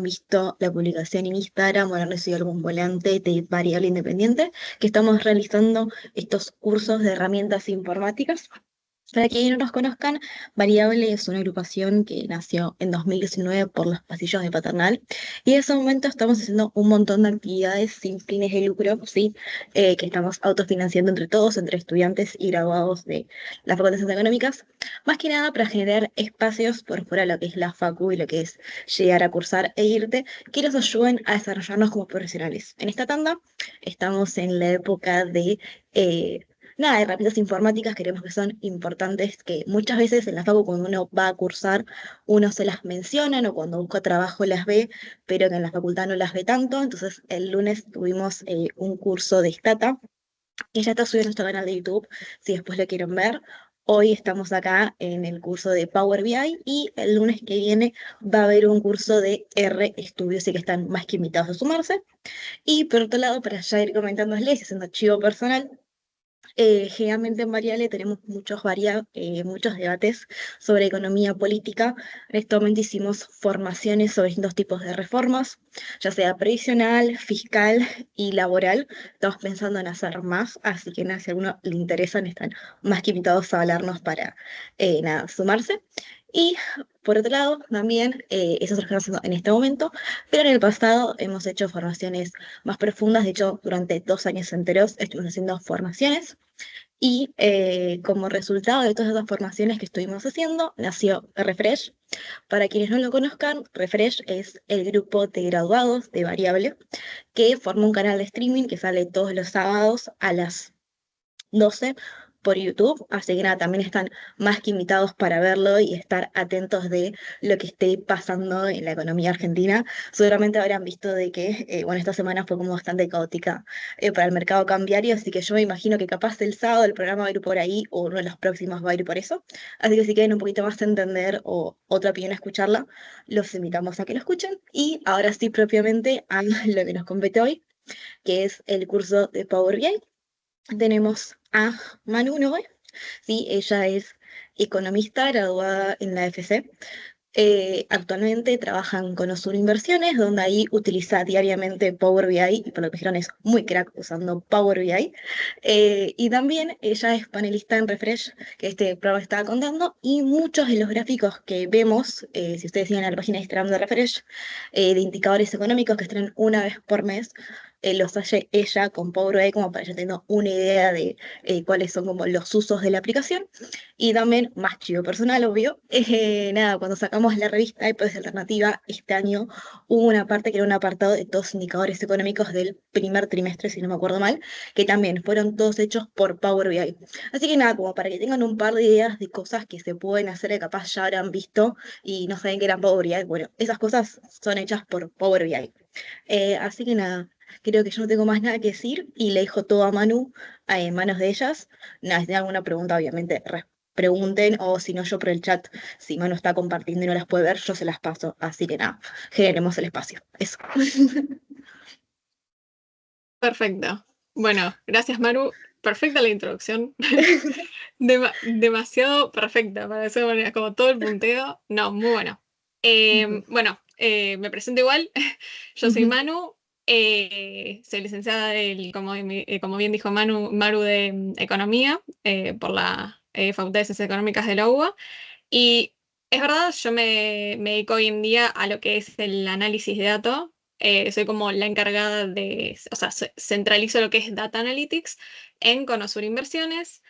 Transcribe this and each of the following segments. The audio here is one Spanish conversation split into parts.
visto la publicación en Instagram o han recibido algún volante de Variable Independiente, que estamos realizando estos cursos de herramientas informáticas. Para quienes no nos conozcan, Variable es una agrupación que nació en 2019 por los pasillos de Paternal y en ese momento estamos haciendo un montón de actividades sin fines de lucro, ¿sí? Que estamos autofinanciando entre todos, entre estudiantes y graduados de las facultades económicas, más que nada para generar espacios por fuera de lo que es la facu y lo que es llegar a cursar e irte, que nos ayuden a desarrollarnos como profesionales. En esta tanda estamos en la época de... nada, herramientas informáticas creemos que son importantes, que muchas veces en la facu cuando uno va a cursar, uno se las menciona o cuando busca trabajo las ve, pero que en la facultad no las ve tanto. Entonces el lunes tuvimos un curso de Stata, que ya está subido en nuestro canal de YouTube, si después lo quieren ver. Hoy estamos acá en el curso de Power BI y el lunes que viene va a haber un curso de R Studio, así que están más que invitados a sumarse. Y por otro lado, para ya ir comentándoles y haciendo archivo personal, generalmente en Variale tenemos muchos debates sobre economía política. En este momento hicimos formaciones sobre distintos tipos de reformas, ya sea previsional, fiscal y laboral. Estamos pensando en hacer más, así que nada, si a alguno le interesan, están más que invitados a hablarnos para nada, sumarse. Y por otro lado, también, eso es lo que estamos haciendo en este momento, pero en el pasado hemos hecho formaciones más profundas. De hecho, durante 2 años enteros estuvimos haciendo formaciones y como resultado de todas esas formaciones que estuvimos haciendo, nació Refresh. Para quienes no lo conozcan, Refresh es el grupo de graduados de Variable que forma un canal de streaming que sale todos los sábados a las 12 por YouTube, así que nada, también están más que invitados para verlo y estar atentos de lo que esté pasando en la economía argentina. Seguramente habrán visto de que, bueno, esta semana fue como bastante caótica para el mercado cambiario, así que yo me imagino que capaz el sábado el programa va a ir por ahí o uno de los próximos va a ir por eso. Así que si quieren un poquito más entender o otra opinión a escucharla, los invitamos a que lo escuchen. Y ahora sí, propiamente a lo que nos compete hoy, que es el curso de Power BI. Tenemos a Manu Noe, sí, ella es economista graduada en la FC. Actualmente trabajan con Osur Inversiones, donde ahí utiliza diariamente Power BI, y por lo que me dijeron es muy crack usando Power BI. Y también ella es panelista en Refresh, que este programa estaba contando, y muchos de los gráficos que vemos, si ustedes siguen a la página de Instagram de Refresh, de indicadores económicos que estrenan una vez por mes, los hace ella con Power BI como para ya tener una idea de cuáles son como los usos de la aplicación. Y también, más chivo personal, obvio, nada, cuando sacamos la revista iPods Alternativa, este año hubo una parte que era un apartado de todos los indicadores económicos del primer trimestre, si no me acuerdo mal, que también fueron todos hechos por Power BI. Así que nada, como para que tengan un par de ideas de cosas que se pueden hacer, que capaz ya habrán visto y no saben que eran Power BI, bueno, esas cosas son hechas por Power BI. Así que nada, creo que yo no tengo más nada que decir y le dejo todo a Manu, en manos de ellas. Nada, si tienen alguna pregunta, obviamente pregunten, o si no, yo por el chat, si Manu está compartiendo y no las puede ver, yo se las paso. Así que nada, generemos el espacio. Eso. Perfecto. Bueno, gracias Maru. Perfecta la introducción. Demasiado perfecta para hacer manera, como todo el punteo. No, muy bueno. Bueno, me presento igual. Yo soy Manu. Soy licenciada, como bien dijo Maru de Economía por la Facultad de Ciencias Económicas de la UBA. Y es verdad, yo me dedico hoy en día a lo que es el análisis de datos. Soy como la encargada de, o sea, centralizo lo que es Data Analytics en Conosur Inversiones.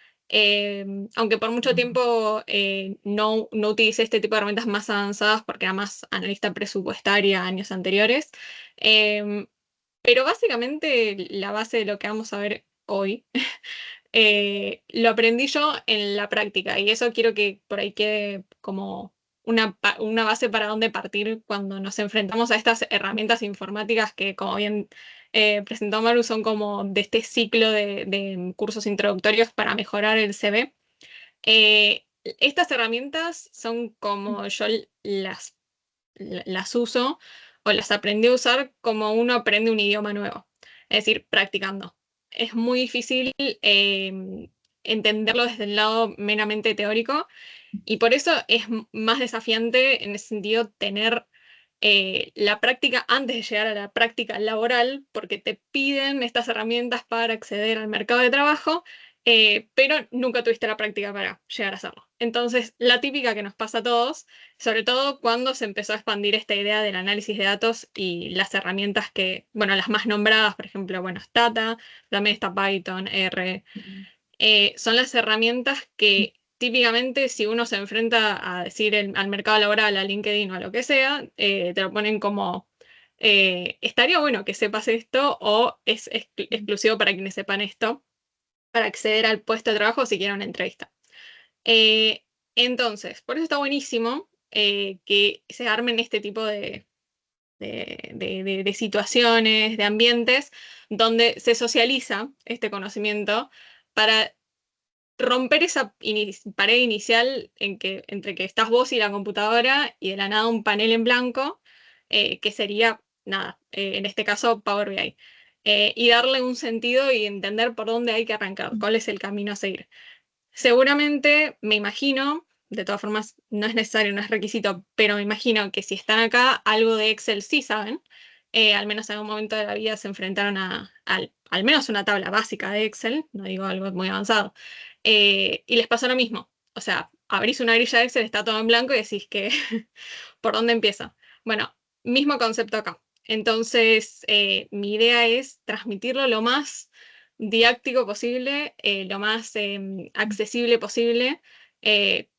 Aunque por mucho tiempo no utilicé este tipo de herramientas más avanzadas porque era más analista presupuestaria años anteriores. Eh, pero básicamente la base de lo que vamos a ver hoy lo aprendí yo en la práctica y eso quiero que por ahí quede como una base para dónde partir cuando nos enfrentamos a estas herramientas informáticas que, como bien presentó Maru, son como de este ciclo de cursos introductorios para mejorar el CV. Estas herramientas son como yo las uso o las aprendí a usar como uno aprende un idioma nuevo, es decir, practicando. Es muy difícil entenderlo desde el lado meramente teórico y por eso es más desafiante en ese sentido tener la práctica antes de llegar a la práctica laboral, porque te piden estas herramientas para acceder al mercado de trabajo, pero nunca tuviste la práctica para llegar a hacerlo. Entonces, la típica que nos pasa a todos, sobre todo cuando se empezó a expandir esta idea del análisis de datos y las herramientas que, bueno, las más nombradas, por ejemplo, bueno, Stata, también está Python, R, son las herramientas que típicamente si uno se enfrenta a decir al mercado laboral, a LinkedIn o a lo que sea, te lo ponen como, estaría bueno que sepas esto o es exclusivo para quienes sepan esto, para acceder al puesto de trabajo si quieren una entrevista. Eh, entonces, por eso está buenísimo que se armen este tipo de situaciones, de ambientes, donde se socializa este conocimiento para romper esa pared inicial entre que estás vos y la computadora y de la nada un panel en blanco, que sería, nada, en este caso Power BI. Y darle un sentido y entender por dónde hay que arrancar, cuál es el camino a seguir. Seguramente, me imagino, de todas formas, no es necesario, no es requisito, pero me imagino que si están acá, algo de Excel sí saben. Al menos en algún momento de la vida se enfrentaron al menos una tabla básica de Excel, no digo algo muy avanzado, y les pasó lo mismo. O sea, abrís una grilla de Excel, está todo en blanco y decís que, ¿por dónde empieza? Bueno, mismo concepto acá. Entonces, mi idea es transmitirlo lo más didáctico posible, lo más accesible posible.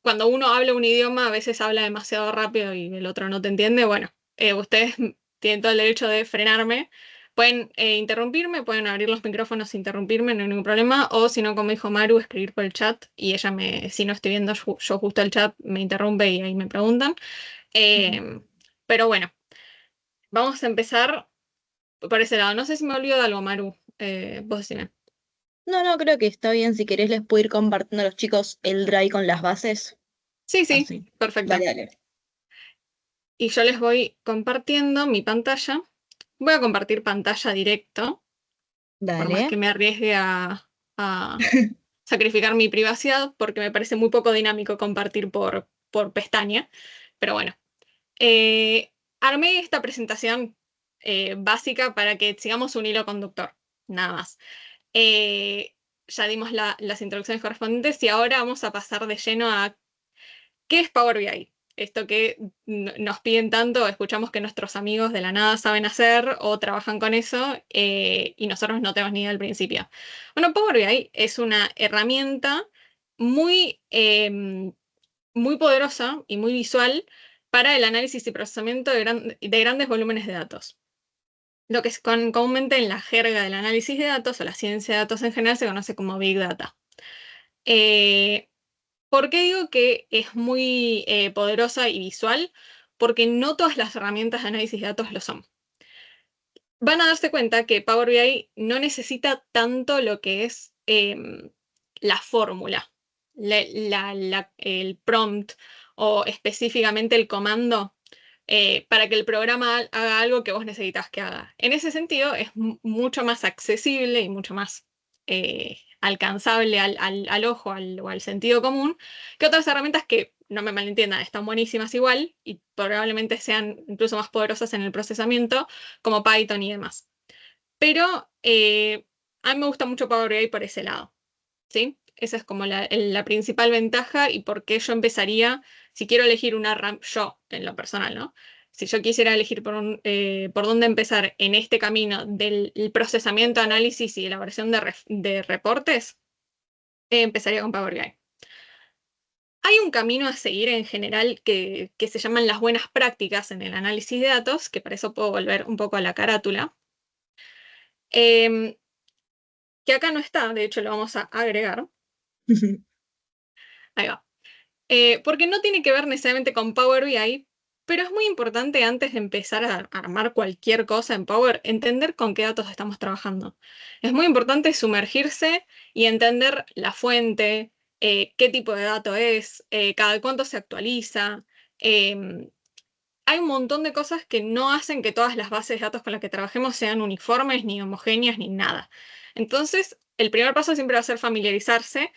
Cuando uno habla un idioma, a veces habla demasiado rápido y el otro no te entiende. Bueno, ustedes tienen todo el derecho de frenarme. Pueden interrumpirme, pueden abrir los micrófonos e interrumpirme, no hay ningún problema. O si no, como dijo Maru, escribir por el chat y ella si no estoy viendo yo justo el chat, me interrumpe y ahí me preguntan. Pero bueno, vamos a empezar por ese lado. No sé si me olvido de algo, Maru. Vos decime. No, no, creo que está bien. Si querés, les puedo ir compartiendo a los chicos el drive con las bases. Sí, sí, Así. perfecto. Dale, dale. Y yo les voy compartiendo mi pantalla. Voy a compartir pantalla directo, por más que Dale. me arriesgue a sacrificar mi privacidad, porque me parece muy poco dinámico compartir por pestaña. Pero bueno, eh, armé esta presentación básica para que sigamos un hilo conductor, nada más. Eh, ya dimos las introducciones correspondientes y ahora vamos a pasar de lleno a qué es Power BI. Esto que nos piden tanto, escuchamos que nuestros amigos de la nada saben hacer o trabajan con eso y nosotros no tenemos ni idea al principio. Bueno, Power BI es una herramienta muy, muy poderosa y muy visual para el análisis y procesamiento de grandes volúmenes de datos. Lo que es comúnmente en la jerga del análisis de datos o la ciencia de datos en general se conoce como Big Data. Eh, ¿Por qué digo que es muy poderosa y visual? Porque no todas las herramientas de análisis de datos lo son. Van a darse cuenta que Power BI no necesita tanto lo que es la fórmula, el prompt o específicamente el comando para que el programa haga algo que vos necesitas que haga. En ese sentido, es mucho más accesible y mucho más alcanzable al ojo o al sentido común que otras herramientas que, no me malentiendan, están buenísimas igual y probablemente sean incluso más poderosas en el procesamiento, como Python y demás. Pero a mí me gusta mucho Power BI por ese lado, ¿sí? Esa es como la principal ventaja y por qué yo empezaría, si quiero elegir una RAM, yo en lo personal, ¿no? Si yo quisiera elegir por dónde empezar en este camino del procesamiento, análisis y elaboración de reportes, empezaría con Power BI. Hay un camino a seguir en general que se llaman las buenas prácticas en el análisis de datos, que para eso puedo volver un poco a la carátula, em, que acá no está, de hecho lo vamos a agregar. Ahí va. Porque no tiene que ver necesariamente con Power BI, pero es muy importante antes de empezar a armar cualquier cosa en Power, entender con qué datos estamos trabajando. Es muy importante sumergirse y entender la fuente, qué tipo de dato es, cada cuánto se actualiza. em, Hay un montón de cosas que no hacen que todas las bases de datos con las que trabajemos sean uniformes, ni homogéneas, ni nada. Entonces, el primer paso siempre va a ser familiarizarse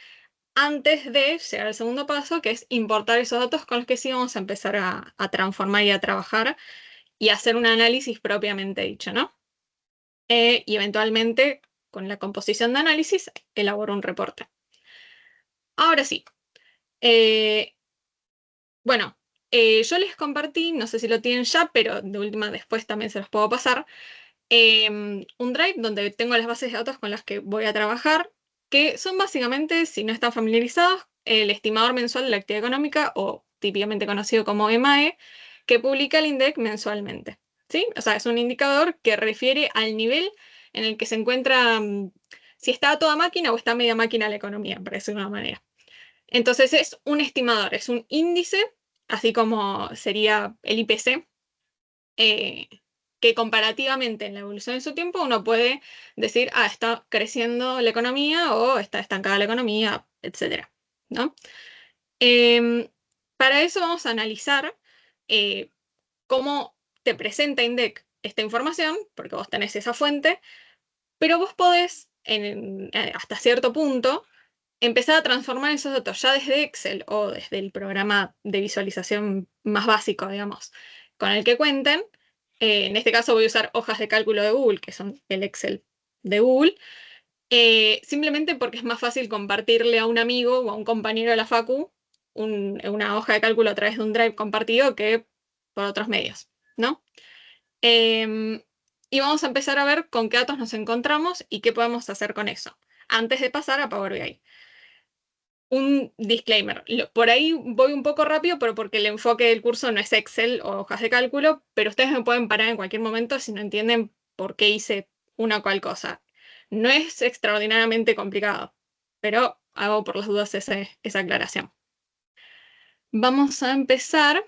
antes de llegar al segundo paso, que es importar esos datos con los que sí vamos a empezar a transformar y a trabajar. y hacer un análisis propiamente dicho, ¿no? Y eventualmente, con la composición de análisis, elaboro un reporte. Ahora sí. Bueno, yo les compartí, no sé si lo tienen ya, pero de última después también se los puedo pasar, un Drive donde tengo las bases de datos con las que voy a trabajar, que son básicamente, si no están familiarizados, el estimador mensual de la actividad económica, o típicamente conocido como EMAE, que publica el INDEC mensualmente. ¿Sí? O sea, es un indicador que refiere al nivel en el que se encuentra, si está a toda máquina o está a media máquina la economía, por decirlo de una manera. Entonces es un estimador, es un índice, así como sería el IPC, que comparativamente en la evolución de su tiempo uno puede decir, está creciendo la economía o está estancada la economía, etc. ¿no? Para eso vamos a analizar cómo te presenta INDEC esta información, porque vos tenés esa fuente, pero vos podés, hasta cierto punto, empezar a transformar esos datos ya desde Excel o desde el programa de visualización más básico, digamos, con el que cuenten. En este caso voy a usar hojas de cálculo de Google, que son el Excel de Google, simplemente porque es más fácil compartirle a un amigo o a un compañero de la facu una hoja de cálculo a través de un Drive compartido que por otros medios, ¿no? Y vamos a empezar a ver con qué datos nos encontramos y qué podemos hacer con eso, antes de pasar a Power BI. Un disclaimer, por ahí voy un poco rápido, pero porque el enfoque del curso no es Excel o hojas de cálculo, pero ustedes me pueden parar en cualquier momento si no entienden por qué hice una o cual cosa. No es extraordinariamente complicado, pero hago por las dudas esa aclaración. Vamos a empezar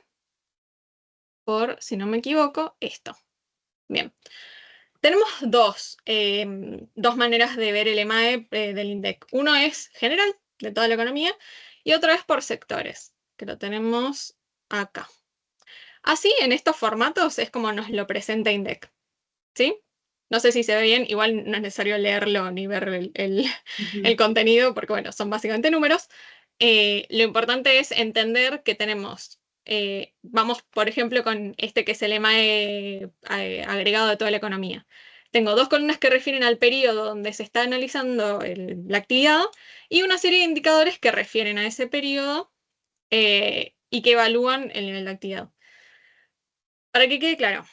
por, si no me equivoco, esto. Bien. Tenemos dos maneras de ver el EMAE del INDEC. Uno es general, de toda la economía, y otro es por sectores, que lo tenemos acá. Así, en estos formatos es como nos lo presenta INDEC, ¿sí? No sé si se ve bien, igual no es necesario leerlo ni ver el contenido, porque bueno, son básicamente números. Lo importante es entender que tenemos, vamos por ejemplo con este que es el EMAE agregado de toda la economía. Tengo dos columnas que refieren al periodo donde se está analizando la actividad y una serie de indicadores que refieren a ese periodo y que evalúan el nivel de actividad. Para que quede claro,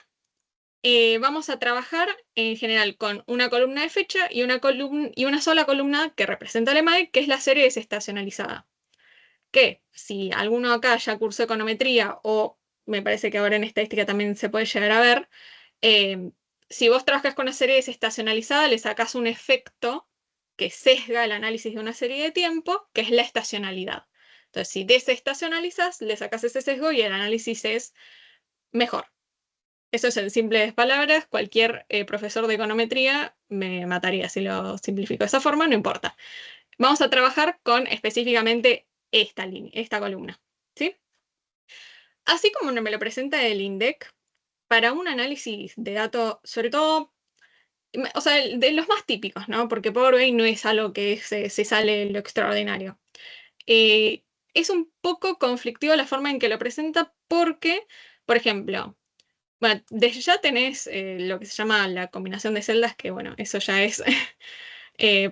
vamos a trabajar en general con una columna de fecha y una sola columna que representa el EMAE, que es la serie desestacionalizada. Que si alguno acá ya cursó econometría o me parece que ahora en estadística también se puede llegar a ver, si vos trabajas con una serie desestacionalizada, le sacas un efecto que sesga el análisis de una serie de tiempo, que es la estacionalidad. Entonces, si desestacionalizas, le sacas ese sesgo y el análisis es mejor. Eso es en simples palabras. Cualquier profesor de econometría me mataría si lo simplifico de esa forma, no importa. Vamos a trabajar con específicamente esta columna, ¿sí? Así como me lo presenta el INDEC, para un análisis de datos, sobre todo, o sea, de los más típicos, ¿no? Porque Power BI no es algo que se sale lo extraordinario. Es un poco conflictivo la forma en que lo presenta porque, por ejemplo, bueno, desde ya tenés lo que se llama la combinación de celdas, que bueno, eso ya es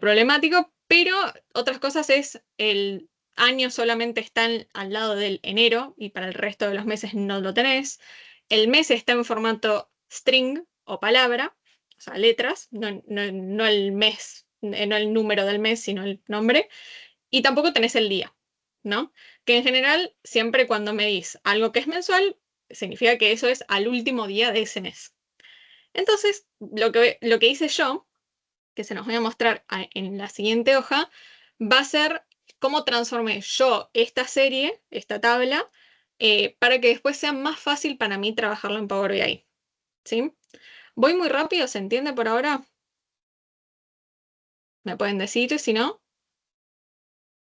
problemático, pero otras cosas es el año solamente está al lado del enero y para el resto de los meses no lo tenés. El mes está en formato string o palabra, o sea, letras, no el mes, no el número del mes, sino el nombre. Y tampoco tenés el día, ¿no? Que en general, siempre cuando medís algo que es mensual, significa que eso es al último día de ese mes. Entonces, lo que hice yo, que se nos voy a mostrar en la siguiente hoja, va a ser cómo transformé yo esta serie, esta tabla, para que después sea más fácil para mí trabajarlo en Power BI. ¿Sí? Voy muy rápido, ¿se entiende por ahora? ¿Me pueden decir si no?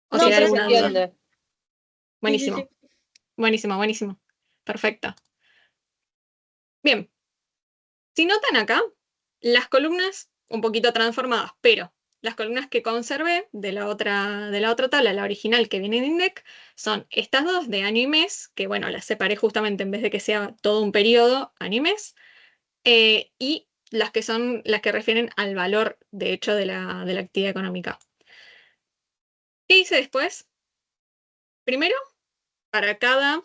¿O si No, hay Sí, se alguna duda? entiende. Sí, sí, Buenísimo, sí. buenísimo, buenísimo. Perfecto. Bien, si notan acá, las columnas un poquito transformadas, pero las columnas que conservé de la otra tabla, la original que viene en INDEC, son estas dos de año y mes, que bueno, las separé justamente en vez de que sea todo un periodo, año y mes, y las que son las que refieren al valor, de hecho, de la actividad económica. ¿Qué hice después? Primero, para cada...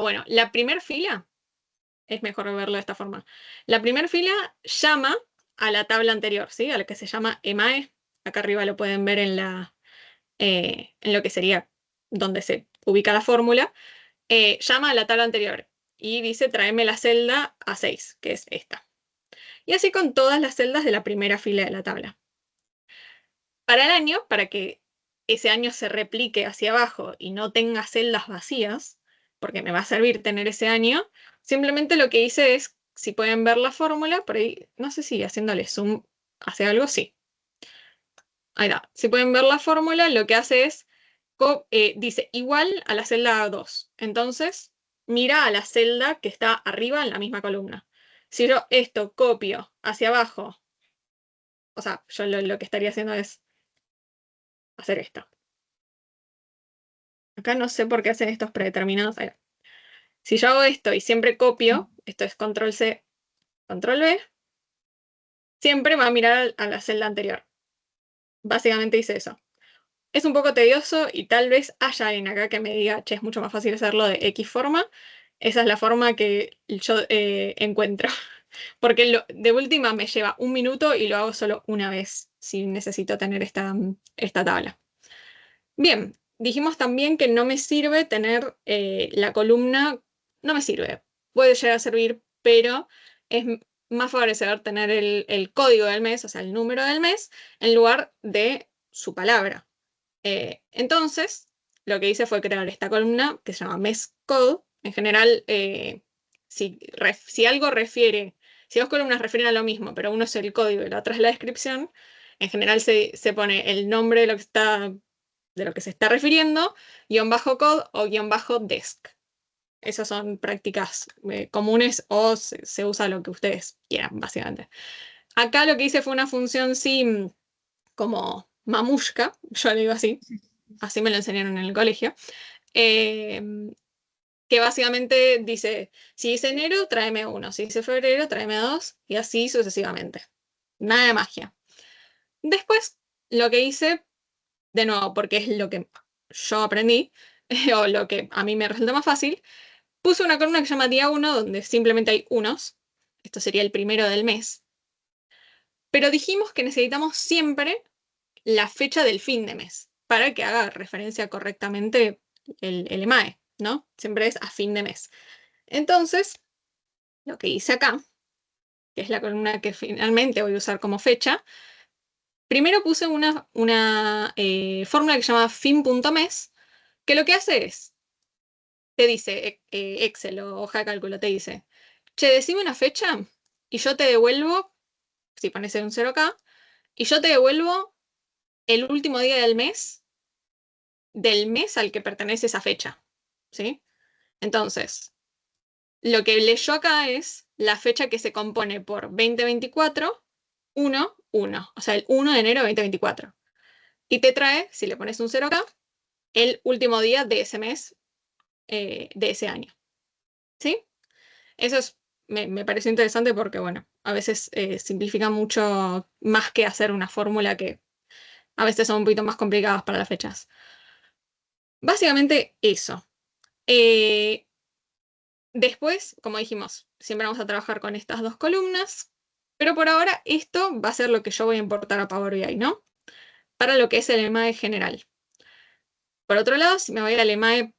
bueno, la primera fila, es mejor verlo de esta forma. La primera fila llama a la tabla anterior, ¿sí? A la que se llama EMAE. Acá arriba lo pueden ver en lo que sería donde se ubica la fórmula. Llama a la tabla anterior y dice tráeme la celda A6, que es esta. Y así con todas las celdas de la primera fila de la tabla. Para el año, para que ese año se replique hacia abajo y no tenga celdas vacías, porque me va a servir tener ese año, simplemente lo que hice es, si pueden ver la fórmula, por ahí, no sé si haciéndole zoom hace algo, sí. Ahí está. Si pueden ver la fórmula, lo que hace es, dice igual a la celda 2. Entonces, mira a la celda que está arriba en la misma columna. Si yo esto copio hacia abajo, o sea, yo lo que estaría haciendo es hacer esto. Acá no sé por qué hacen estos predeterminados. Si yo hago esto y siempre copio, esto es control C, control V, siempre va a mirar a la celda anterior. Básicamente dice eso. Es un poco tedioso y tal vez haya alguien acá que me diga, che, es mucho más fácil hacerlo de X forma. Esa es la forma que yo encuentro. Porque de última me lleva un minuto y lo hago solo una vez si necesito tener esta tabla. Bien, dijimos también que no me sirve tener la columna, no me sirve, puede llegar a servir, pero es más favorecedor tener el código del mes, o sea, el número del mes, en lugar de su palabra. Entonces, lo que hice fue crear esta columna que se llama mes code. En general, si algo refiere, si dos columnas refieren a lo mismo, pero uno es el código y la otra es la descripción, en general se pone el nombre de lo que se está refiriendo, guión bajo code o guión bajo desk. Esas son prácticas comunes o se usa lo que ustedes quieran, básicamente. Acá lo que hice fue una función sim como mamushka, yo le digo así me lo enseñaron en el colegio, eh, que básicamente dice, si dice enero, tráeme 1, si dice febrero, tráeme 2, y así sucesivamente. Nada de magia. Después, lo que hice, de nuevo, porque es lo que yo aprendí, o lo que a mí me resulta más fácil, puse una columna que se llama día 1, donde simplemente hay unos. Esto sería el primero del mes. Pero dijimos que necesitamos siempre la fecha del fin de mes para que haga referencia correctamente el EMAE, ¿no? Siempre es a fin de mes. Entonces, lo que hice acá, que es la columna que finalmente voy a usar como fecha, primero puse una fórmula que se llama fin.mes, que lo que hace es, te dice, Excel o hoja de cálculo, te dice, che, decime una fecha y yo te devuelvo, si pones un 0 acá, y yo te devuelvo el último día del mes al que pertenece esa fecha, ¿sí? Entonces, lo que leyó acá es la fecha que se compone por 2024, 1, 1, o sea, el 1 de enero de 2024. Y te trae, si le pones un 0 acá, el último día de ese mes, de ese año, ¿sí? Eso me pareció interesante porque, bueno, a veces simplifica mucho más que hacer una fórmula que a veces son un poquito más complicadas para las fechas. Básicamente eso. Eh, Después, como dijimos, siempre vamos a trabajar con estas dos columnas, pero por ahora esto va a ser lo que yo voy a importar a Power BI, ¿no? Para lo que es el EMAE general. Por otro lado, si me voy al EMAE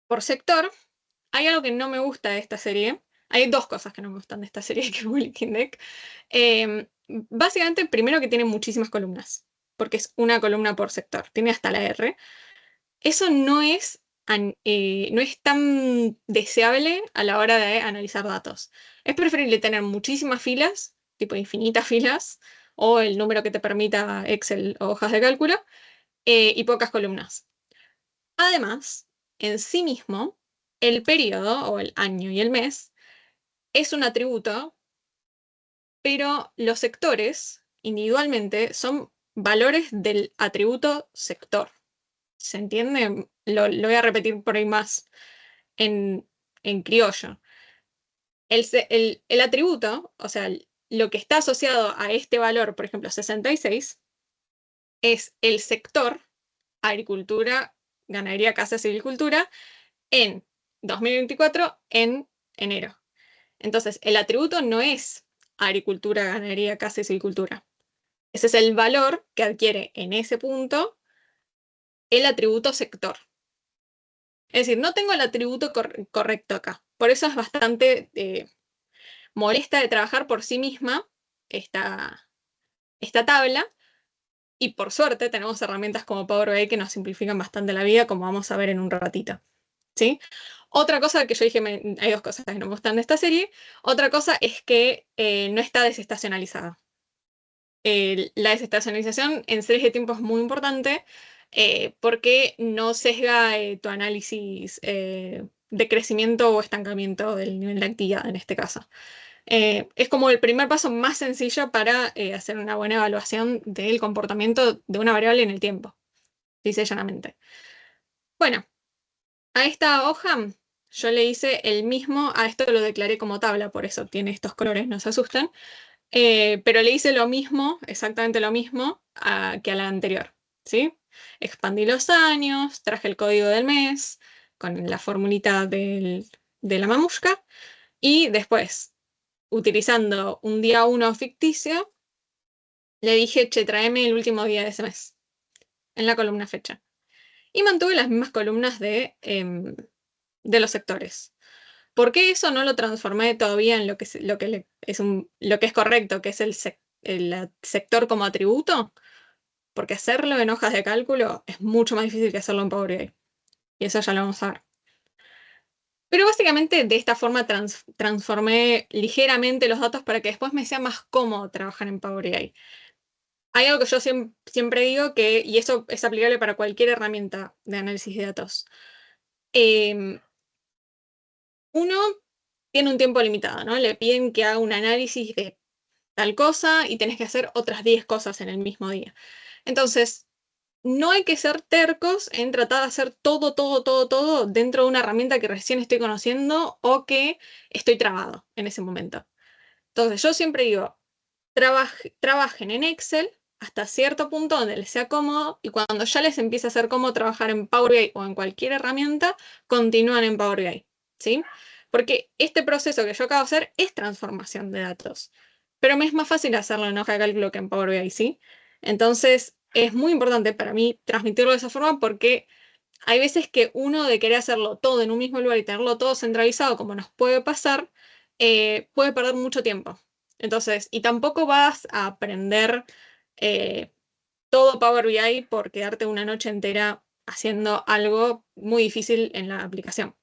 por sector, hay algo que no me gusta de esta serie. Hay dos cosas que no me gustan de esta serie, que es Bulletin Deck. Básicamente, primero que tiene muchísimas columnas, porque es una columna por sector, tiene hasta la R. Eso no es tan deseable a la hora de analizar datos. Es preferible tener muchísimas filas, tipo infinitas filas, o el número que te permita Excel o hojas de cálculo, y pocas columnas. Además, en sí mismo, el periodo, o el año y el mes, es un atributo, pero los sectores individualmente son valores del atributo sector. ¿Se entiende? Lo voy a repetir por ahí más en criollo. El atributo, o sea, lo que está asociado a este valor, por ejemplo, 66, es el sector agricultura, ganadería, caza, silvicultura en 2024 en enero. Entonces, el atributo no es agricultura, ganadería, caza y silvicultura. Ese es el valor que adquiere en ese punto el atributo sector. Es decir, no tengo el atributo correcto acá. Por eso es bastante molesta de trabajar por sí misma esta tabla. Y por suerte tenemos herramientas como Power BI que nos simplifican bastante la vida, como vamos a ver en un ratito. ¿Sí? Otra cosa que yo dije, hay dos cosas que no me gustan de esta serie. Otra cosa es que no está desestacionalizada. La desestacionalización en series de tiempo es muy importante porque no sesga tu análisis de crecimiento o estancamiento del nivel de actividad en este caso. Es como el primer paso más sencillo para hacer una buena evaluación del comportamiento de una variable en el tiempo, dice llanamente. Bueno, a esta hoja yo le hice el mismo, a esto lo declaré como tabla, por eso tiene estos colores, no se asusten, pero le hice lo mismo, exactamente lo mismo que a la anterior, ¿sí? Expandí los años, traje el código del mes con la formulita de la mamushka y después, utilizando un día 1 ficticio, le dije, che, tráeme el último día de ese mes en la columna fecha. Y mantuve las mismas columnas de los sectores. ¿Por qué eso no lo transformé todavía en lo que es correcto, que es el sector como atributo? Porque hacerlo en hojas de cálculo es mucho más difícil que hacerlo en Power BI. Y eso ya lo vamos a ver. Pero básicamente de esta forma transformé ligeramente los datos para que después me sea más cómodo trabajar en Power BI. Hay algo que yo siempre digo y eso es aplicable para cualquier herramienta de análisis de datos. Uno tiene un tiempo limitado, ¿no? Le piden que haga un análisis de tal cosa y tenés que hacer otras 10 cosas en el mismo día. Entonces, no hay que ser tercos en tratar de hacer todo dentro de una herramienta que recién estoy conociendo o que estoy trabado en ese momento. Entonces, yo siempre digo, trabajen en Excel hasta cierto punto donde les sea cómodo y cuando ya les empiece a ser cómodo trabajar en Power BI o en cualquier herramienta, continúan en Power BI, ¿sí? Porque este proceso que yo acabo de hacer es transformación de datos, pero me es más fácil hacerlo en hoja de cálculo que en Power BI, ¿sí? Entonces, es muy importante para mí transmitirlo de esa forma porque hay veces que uno de querer hacerlo todo en un mismo lugar y tenerlo todo centralizado, como nos puede pasar, puede perder mucho tiempo. Entonces, y tampoco vas a aprender todo Power BI por quedarte una noche entera haciendo algo muy difícil en la aplicación.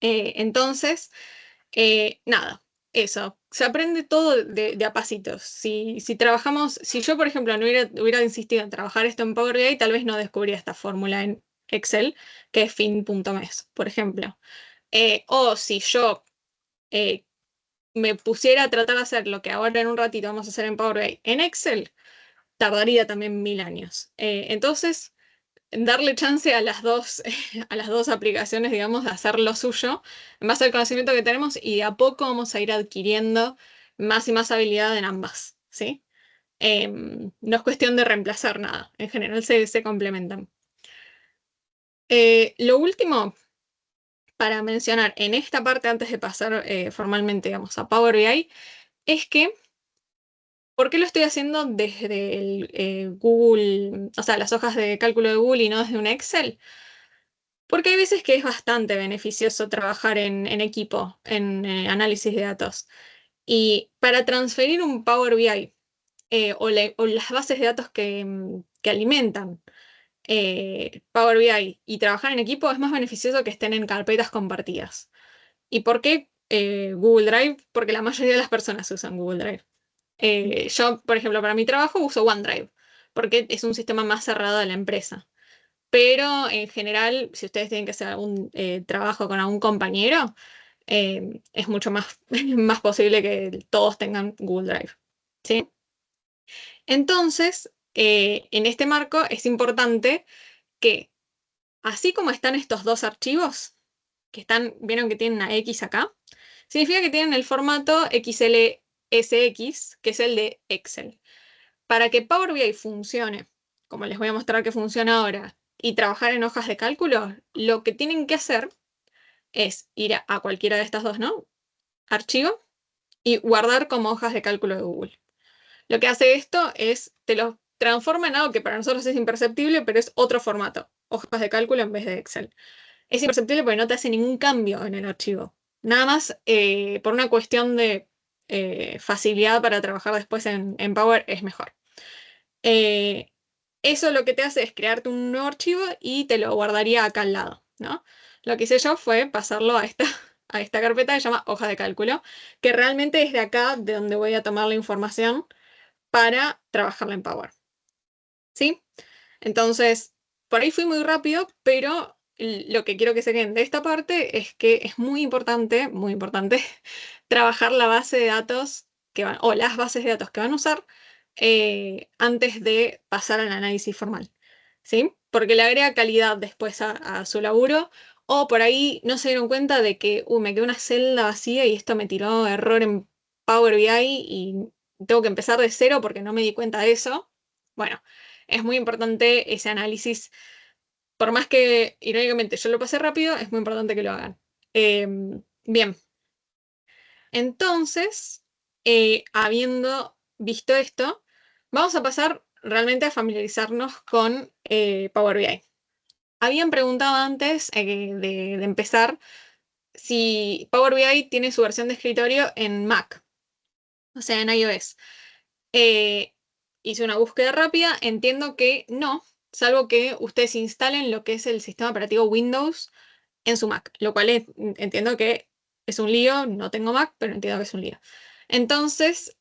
Entonces, nada, eso. Se aprende todo de a pasitos. Si trabajamos, si yo, por ejemplo, no hubiera insistido en trabajar esto en Power BI, tal vez no descubría esta fórmula en Excel, que es fin.mes, por ejemplo. O si yo me pusiera a tratar de hacer lo que ahora en un ratito vamos a hacer en Power BI en Excel, tardaría también 1000 años. Entonces, darle chance a las dos, a las dos aplicaciones, digamos, de hacer lo suyo, en base al conocimiento que tenemos, y de a poco vamos a ir adquiriendo más y más habilidad en ambas, ¿sí? No es cuestión de reemplazar nada, en general se complementan. Lo último para mencionar en esta parte, antes de pasar formalmente, digamos, a Power BI, es que ¿por qué lo estoy haciendo desde el Google, o sea, las hojas de cálculo de Google y no desde un Excel? Porque hay veces que es bastante beneficioso trabajar en equipo, en análisis de datos. Y para transferir un Power BI o las bases de datos que alimentan Power BI y trabajar en equipo es más beneficioso que estén en carpetas compartidas. ¿Y por qué Google Drive? Porque la mayoría de las personas usan Google Drive. Yo, por ejemplo, para mi trabajo uso OneDrive, porque es un sistema más cerrado de la empresa. Pero en general, si ustedes tienen que hacer algún trabajo con algún compañero, es mucho más, más posible que todos tengan Google Drive. ¿Sí? Entonces, en este marco es importante que, así como están estos dos archivos, que están, vieron que tienen una X acá, significa que tienen el formato XLSX, que es el de Excel. Para que Power BI funcione, como les voy a mostrar que funciona ahora, y trabajar en hojas de cálculo, lo que tienen que hacer es ir a cualquiera de estas dos, ¿no? Archivo y guardar como hojas de cálculo de Google. Lo que hace esto es, te lo transforma en algo que para nosotros es imperceptible, pero es otro formato, hojas de cálculo en vez de Excel. Es imperceptible porque no te hace ningún cambio en el archivo. Nada más por una cuestión de facilidad para trabajar después en Power es mejor. Eh, Eso lo que te hace es crearte un nuevo archivo y te lo guardaría acá al lado, ¿no? Lo que hice yo fue pasarlo a esta, a esta carpeta que se llama hoja de cálculo, que realmente es de acá de donde voy a tomar la información para trabajarla en Power. ¿Sí? Entonces, por ahí fui muy rápido, pero lo que quiero que se queden de esta parte es que es muy importante, trabajar la base de datos que van, o las bases de datos que van a usar antes de pasar al análisis formal. ¿Sí? Porque le agrega calidad después a su laburo, o por ahí no se dieron cuenta de que me quedó una celda vacía y esto me tiró error en Power BI y tengo que empezar de cero porque no me di cuenta de eso. Bueno, es muy importante ese análisis. Por más que, irónicamente, yo lo pasé rápido, es muy importante que lo hagan. Bien, entonces, habiendo visto esto, vamos a pasar realmente a familiarizarnos con Power BI. Habían preguntado antes de empezar si Power BI tiene su versión de escritorio en Mac, o sea, en iOS. Eh, Hice una búsqueda rápida, entiendo que no, salvo que ustedes instalen lo que es el sistema operativo Windows en su Mac, lo cual entiendo que es un lío, no tengo Mac, pero entiendo que es un lío. Entonces,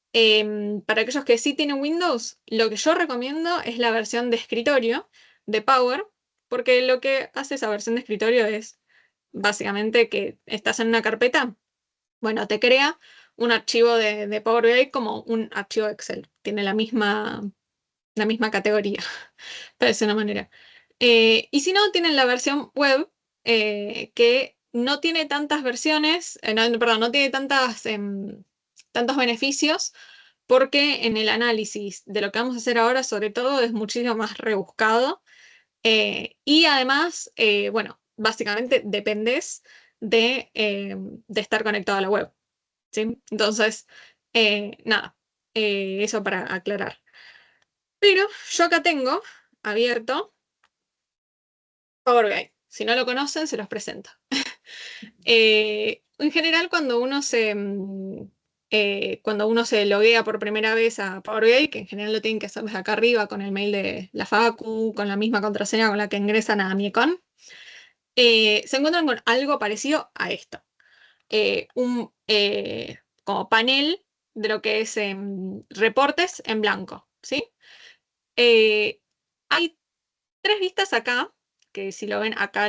para aquellos que sí tienen Windows, lo que yo recomiendo es la versión de escritorio de Power, porque lo que hace esa versión de escritorio es básicamente que estás en una carpeta, bueno, te crea un archivo de Power BI como un archivo Excel. Tiene la misma categoría, para decir una manera. Y si no, tienen la versión web que no tiene tantas versiones, perdón, no tiene tantos beneficios, porque en el análisis de lo que vamos a hacer ahora, sobre todo, es muchísimo más rebuscado. Y además, bueno, básicamente dependes de estar conectado a la web. ¿Sí? Entonces, nada, eso para aclarar. Pero yo acá tengo abierto Power BI. Si no lo conocen, se los presento. En general, cuando uno se loguea por primera vez a Power BI, que en general lo tienen que hacer desde acá arriba con el mail de la Facu, con la misma contraseña con la que ingresan a Miecon, se encuentran con algo parecido a esto. Como panel de lo que es reportes en blanco, ¿sí? Hay tres vistas acá, que si lo ven acá a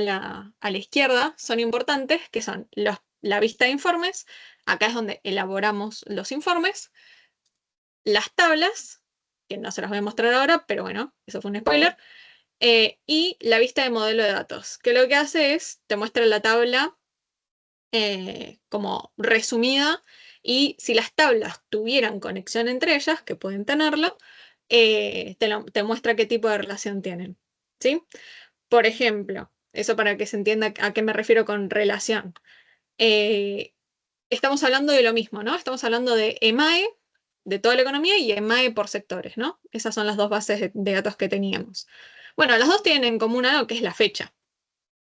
la izquierda, son importantes, que son la vista de informes, acá es donde elaboramos los informes, las tablas, que no se las voy a mostrar ahora, pero bueno, eso fue un spoiler, y la vista de modelo de datos, que lo que hace es, te muestra la tabla como resumida, y si las tablas tuvieran conexión entre ellas, que pueden tenerlo, te muestra qué tipo de relación tienen. ¿Sí? Por ejemplo, eso para que se entienda a qué me refiero con relación. Eh, Estamos hablando de lo mismo, ¿no? Estamos hablando de EMAE, de toda la economía, y EMAE por sectores, ¿no? Esas son las dos bases de datos que teníamos. Bueno, las dos tienen en común algo que es la fecha,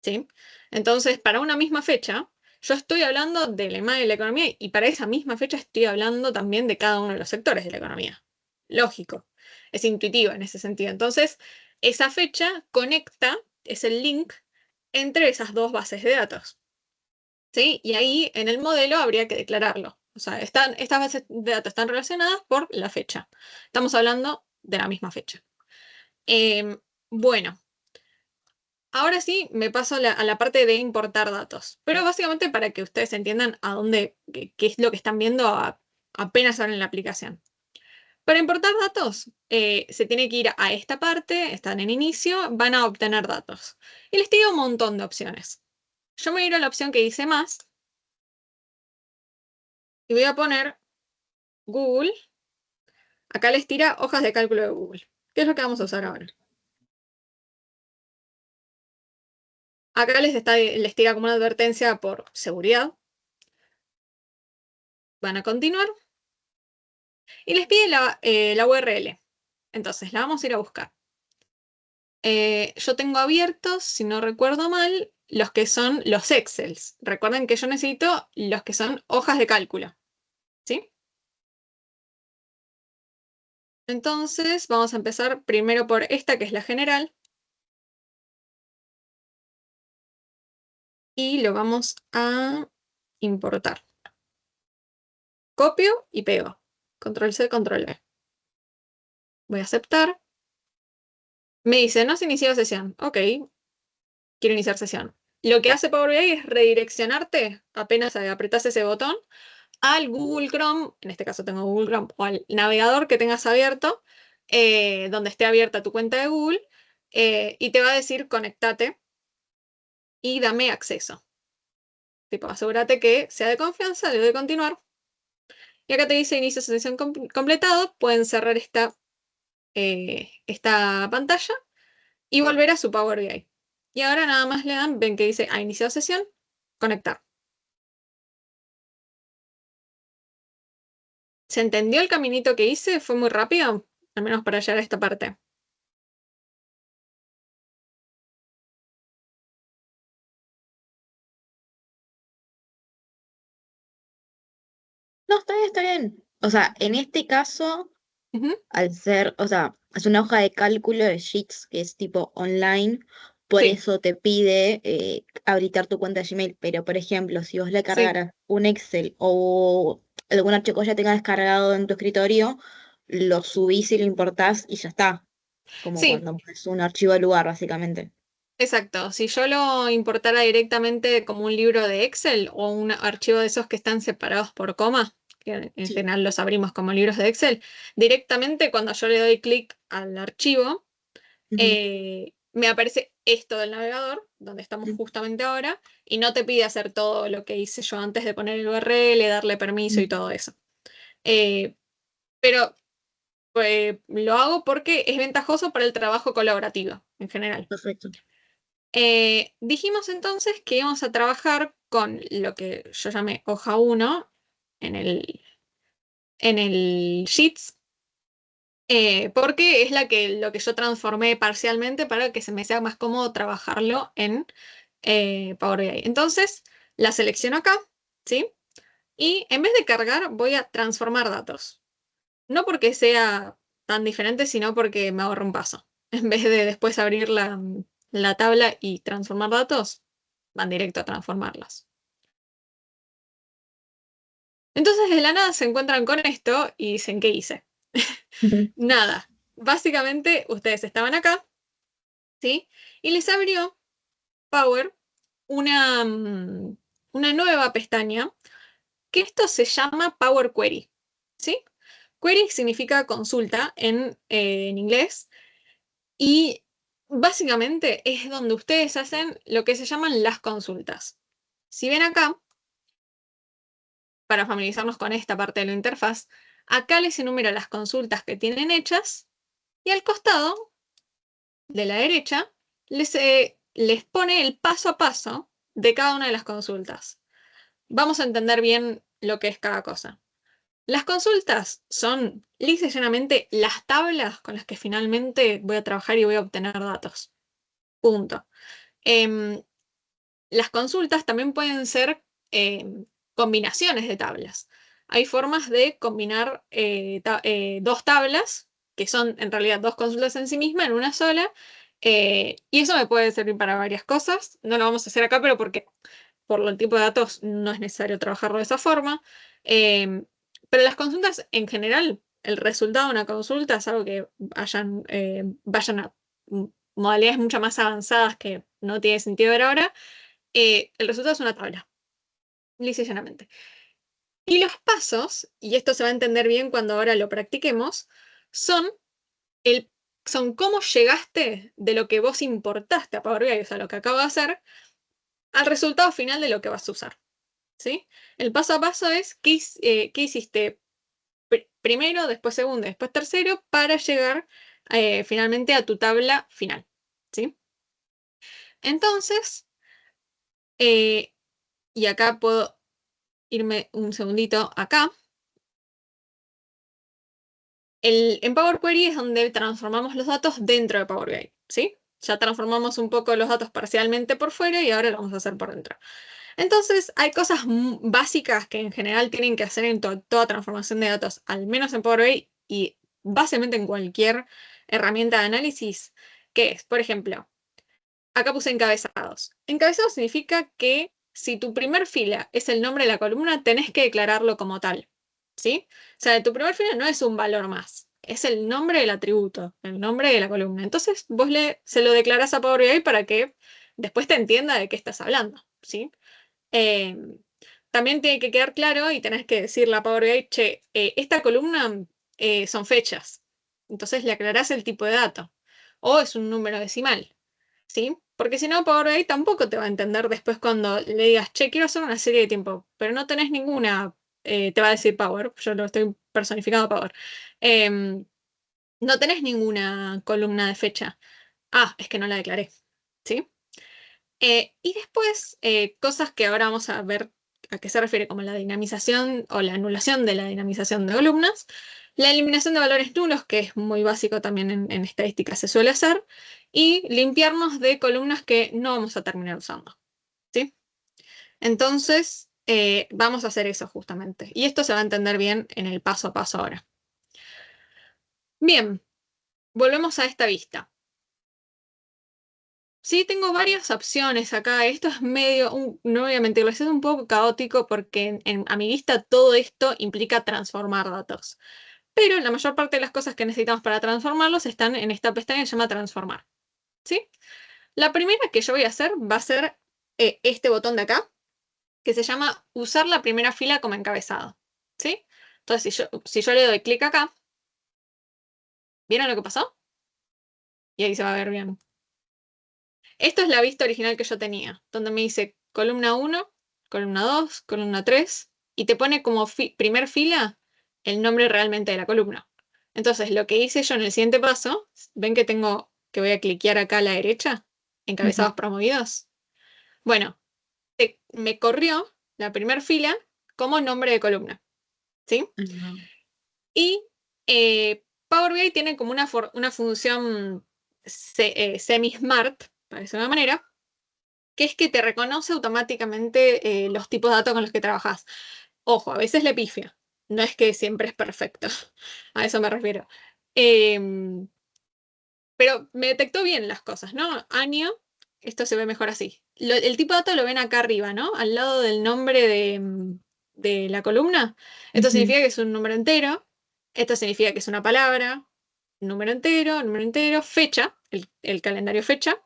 ¿sí? Entonces, para una misma fecha, yo estoy hablando del EMAE de la economía y para esa misma fecha estoy hablando también de cada uno de los sectores de la economía. Lógico, es intuitivo en ese sentido. Entonces, esa fecha conecta, es el link entre esas dos bases de datos, ¿sí? Y ahí en el modelo habría que declararlo. O sea, estas bases de datos están relacionadas por la fecha. Estamos hablando de la misma fecha. Bueno, ahora sí me paso a la parte de importar datos, pero básicamente para que ustedes entiendan a dónde, qué es lo que están viendo apenas abren la aplicación. Para importar datos, se tiene que ir a esta parte, están en inicio, van a obtener datos. Y les tira un montón de opciones. Yo me voy a ir a la opción que dice más y voy a poner Google. Acá les tira hojas de cálculo de Google. ¿Qué es lo que vamos a usar ahora? Acá les tira como una advertencia por seguridad. Van a continuar. Y les pide la URL. Entonces, la vamos a ir a buscar. Yo tengo abiertos, si no recuerdo mal, los que son los Excels. Recuerden que yo necesito los que son hojas de cálculo. ¿Sí? Entonces, vamos a empezar primero por esta, que es la general. Y lo vamos a importar. Copio y pego. Control C, Control V. Voy a aceptar. Me dice, no se inició sesión. Ok, quiero iniciar sesión. Lo que hace Power BI es redireccionarte, apenas apretás ese botón, al Google Chrome, en este caso tengo Google Chrome, o al navegador que tengas abierto, donde esté abierta tu cuenta de Google, y te va a decir conectate y dame acceso. Tipo, asegúrate que sea de confianza, le doy continuar. Y acá te dice inicio sesión completado, pueden cerrar esta pantalla y volver a su Power BI. Y ahora nada más le dan, ven que dice a iniciar sesión, conectar. ¿Se entendió el caminito que hice? ¿Fue muy rápido? Al menos para llegar a esta parte. No, está bien, está bien. O sea, en este caso, Ujú. al ser, o sea, es una hoja de cálculo de Sheets que es tipo online, por Sí, eso te pide habilitar tu cuenta de Gmail. Pero, por ejemplo, si vos le sí, cargaras un Excel o algún archivo que ya tengas descargado en tu escritorio, lo subís y lo importás y ya está. Como sí, cuando es un archivo de lugar, básicamente. exacto. Si yo lo importara directamente como un libro de Excel o un archivo de esos que están separados por coma, que en Sí. general los abrimos como libros de Excel, directamente cuando yo le doy clic al archivo, Ujú. me aparece esto del navegador, donde estamos justamente ahora, y no te pide hacer todo lo que hice yo antes de poner el URL, darle permiso y Ujú. todo eso. Eh, pero lo hago porque es ventajoso para el trabajo colaborativo en general. Perfecto. Dijimos entonces que íbamos a trabajar con lo que yo llamé hoja 1 en el Sheets, porque es lo que yo transformé parcialmente para que se me sea más cómodo trabajarlo en Power BI. Entonces, la selecciono acá, ¿sí? Y en vez de cargar, voy a transformar datos. No porque sea tan diferente, sino porque me ahorro un paso. En vez de después abrir la tabla y transformar datos, van directo a transformarlos. Entonces, de la nada se encuentran con esto y dicen, ¿qué hice? Ujú. Nada. Básicamente, ustedes estaban acá, ¿sí? Y les abrió Power una nueva pestaña, que esto se llama Power Query, ¿sí? Query significa consulta en inglés. Y básicamente es donde ustedes hacen lo que se llaman las consultas. Si ven acá, para familiarizarnos con esta parte de la interfaz, acá les enumera las consultas que tienen hechas y al costado de la derecha les pone el paso a paso de cada una de las consultas. Vamos a entender bien lo que es cada cosa. Las consultas son lisa y llanamente las tablas con las que finalmente voy a trabajar y voy a obtener datos. Punto. Em, Las consultas también pueden ser combinaciones de tablas. Hay formas de combinar dos tablas, que son en realidad dos consultas en sí misma, en una sola, y eso me puede servir para varias cosas. No lo vamos a hacer acá, pero porque por el tipo de datos no es necesario trabajarlo de esa forma. Eh, pero las consultas en general, el resultado de una consulta es algo que vayan a modalidades mucho más avanzadas que no tiene sentido ver ahora. El resultado es una tabla, lisa y llanamente. Y los pasos, y esto se va a entender bien cuando ahora lo practiquemos, son, son cómo llegaste de lo que vos importaste a Power BI, o sea, lo que acabo de hacer, al resultado final de lo que vas a usar. ¿Sí? El paso a paso es qué hiciste primero, después segundo, después tercero, para llegar finalmente a tu tabla final. ¿Sí? Entonces, y acá puedo irme un segundito acá. En Power Query es donde transformamos los datos dentro de Power BI. ¿Sí? Ya transformamos un poco los datos parcialmente por fuera y ahora lo vamos a hacer por dentro. Entonces, hay cosas básicas que en general tienen que hacer en toda transformación de datos, al menos en Power BI y básicamente en cualquier herramienta de análisis, que es, por ejemplo, acá puse encabezados. Encabezados significa que si tu primer fila es el nombre de la columna, tenés que declararlo como tal, ¿sí? O sea, tu primer fila no es un valor más, es el nombre del atributo, el nombre de la columna. Entonces, vos se lo declarás a Power BI para que después te entienda de qué estás hablando, ¿sí? Eh, También tiene que quedar claro y tenés que decirle a Power BI, che, esta columna son fechas. Entonces le aclarás el tipo de dato. O es un número decimal. ¿Sí? Porque si no, Power BI tampoco te va a entender después cuando le digas, che, quiero hacer una serie de tiempo, pero no tenés ninguna, te va a decir Power, yo lo estoy personificando a Power. Em, no tenés ninguna columna de fecha. Ah, es que no la declaré. ¿Sí? Y después, cosas que ahora vamos a ver a qué se refiere como la dinamización o la anulación de la dinamización de columnas. La eliminación de valores nulos, que es muy básico también en estadística se suele hacer. Y limpiarnos de columnas que no vamos a terminar usando. ¿Sí? Entonces, vamos a hacer eso justamente. Y esto se va a entender bien en el paso a paso ahora. Bien, volvemos a esta vista. Sí, tengo varias opciones acá. Esto es medio, no voy a mentirles, es un poco caótico porque a mi vista todo esto implica transformar datos. Pero la mayor parte de las cosas que necesitamos para transformarlos están en esta pestaña que se llama transformar. ¿Sí? La primera que yo voy a hacer va a ser este botón de acá, que se llama usar la primera fila como encabezado. ¿Sí? Entonces, si yo le doy clic acá, ¿vieron lo que pasó? Y ahí se va a ver bien. Esto es la vista original que yo tenía, donde me dice columna 1, columna 2, columna 3, y te pone como primer fila el nombre realmente de la columna. Entonces, lo que hice yo en el siguiente paso, ven que tengo que voy a cliquear acá a la derecha, Ujú. encabezados promovidos. Bueno, me corrió la primera fila como nombre de columna, ¿sí? Ah, Y Power BI tiene como una función semi-smart, para decirlo de una manera, que es que te reconoce automáticamente los tipos de datos con los que trabajas. Ojo, a veces le pifia. No es que siempre es perfecto. A eso me refiero. Em, pero me detectó bien las cosas, ¿no? Año, esto se ve mejor así. El tipo de dato lo ven acá arriba, ¿no? Al lado del nombre de la columna. Esto ujú. significa que es un número entero. Esto significa que es una palabra. Número entero, fecha, el calendario fecha.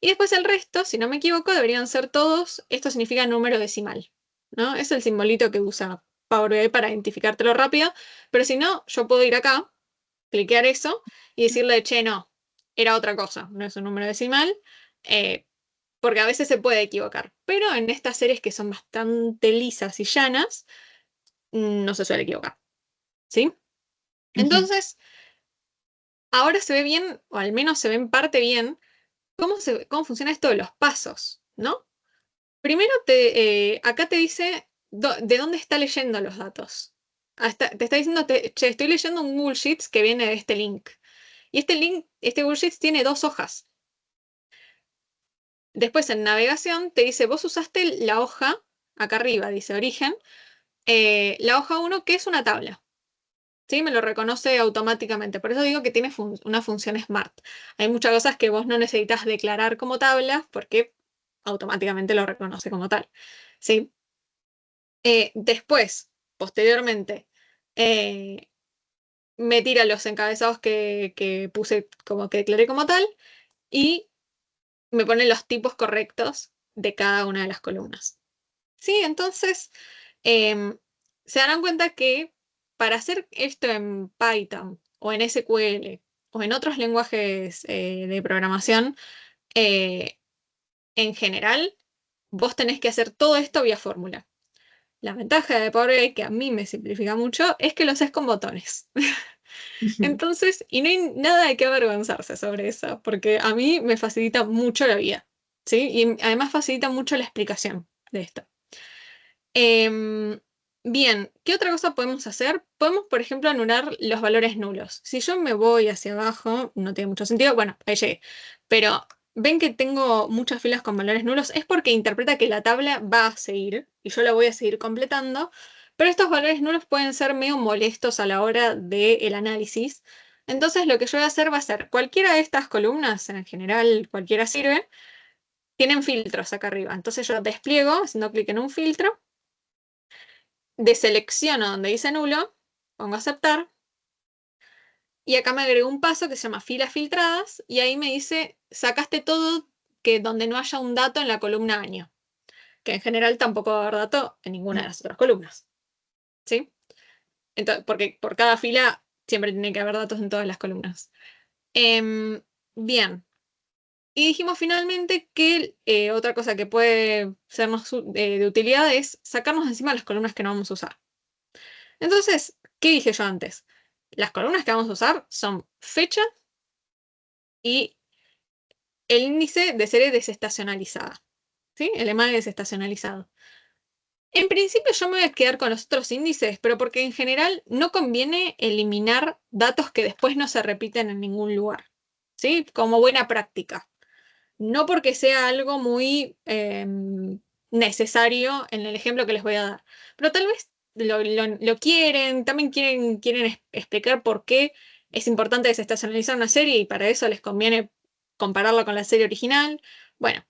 Y después el resto, si no me equivoco, deberían ser todos, esto significa número decimal, ¿no? Es el simbolito que usa Power BI para identificártelo rápido, pero si no, yo puedo ir acá, cliquear eso y decirle, che, no, era otra cosa, no es un número decimal, eh, porque a veces se puede equivocar, pero en estas series que son bastante lisas y llanas, no se suele equivocar, ¿sí? Ujú. Entonces, ahora se ve bien, o al menos se ve en parte bien, cómo funciona esto de los pasos, ¿no? Primero, acá te dice de dónde está leyendo los datos. Te está diciendo, che, estoy leyendo un Google Sheets que viene de este link. Y este link, este Google Sheets tiene 2 hojas. Después en navegación te dice, vos usaste la hoja, acá arriba dice origen, la hoja 1 que es una tabla. ¿Sí? Me lo reconoce automáticamente. Por eso digo que tiene una función Smart. Hay muchas cosas que vos no necesitas declarar como tablas porque automáticamente lo reconoce como tal. ¿Sí? Después, posteriormente, eh, me tira los encabezados que puse como que declaré como tal y me pone los tipos correctos de cada una de las columnas. Sí, entonces se darán cuenta que para hacer esto en Python o en SQL, o en otros lenguajes de programación, en general, vos tenés que hacer todo esto vía fórmula. La ventaja de Power BI, que a mí me simplifica mucho, es que lo haces con botones. Entonces, y no hay nada de qué avergonzarse sobre eso, porque a mí me facilita mucho la vida, ¿sí? Y además facilita mucho la explicación de esto. Bien, ¿qué otra cosa podemos hacer? Podemos, por ejemplo, anular los valores nulos. Si yo me voy hacia abajo, no tiene mucho sentido, bueno, ahí llegué, pero ven que tengo muchas filas con valores nulos, es porque interpreta que la tabla va a seguir y yo la voy a seguir completando, pero estos valores nulos pueden ser medio molestos a la hora del análisis. Entonces lo que yo voy a hacer va a ser cualquiera de estas columnas, en general cualquiera sirve, tienen filtros acá arriba. Entonces yo despliego haciendo clic en un filtro, deselecciono donde dice nulo, pongo aceptar, y acá me agrego un paso que se llama filas filtradas, y ahí me dice, sacaste todo que donde no haya un dato en la columna año, que en general tampoco va a haber dato en ninguna de las otras columnas, ¿sí? Entonces, porque por cada fila siempre tiene que haber datos en todas las columnas. Bien. Y dijimos finalmente que otra cosa que puede sernos de utilidad es sacarnos de encima las columnas que no vamos a usar. Entonces, ¿qué dije yo antes? Las columnas que vamos a usar son fecha y el índice de serie desestacionalizada, ¿sí? El EMAGE desestacionalizado. En principio yo me voy a quedar con los otros índices, pero porque en general no conviene eliminar datos que después no se repiten en ningún lugar, ¿sí? Como buena práctica. No porque sea algo muy necesario en el ejemplo que les voy a dar, pero tal vez lo quieren, también quieren explicar por qué es importante desestacionalizar una serie y para eso les conviene compararla con la serie original. Bueno,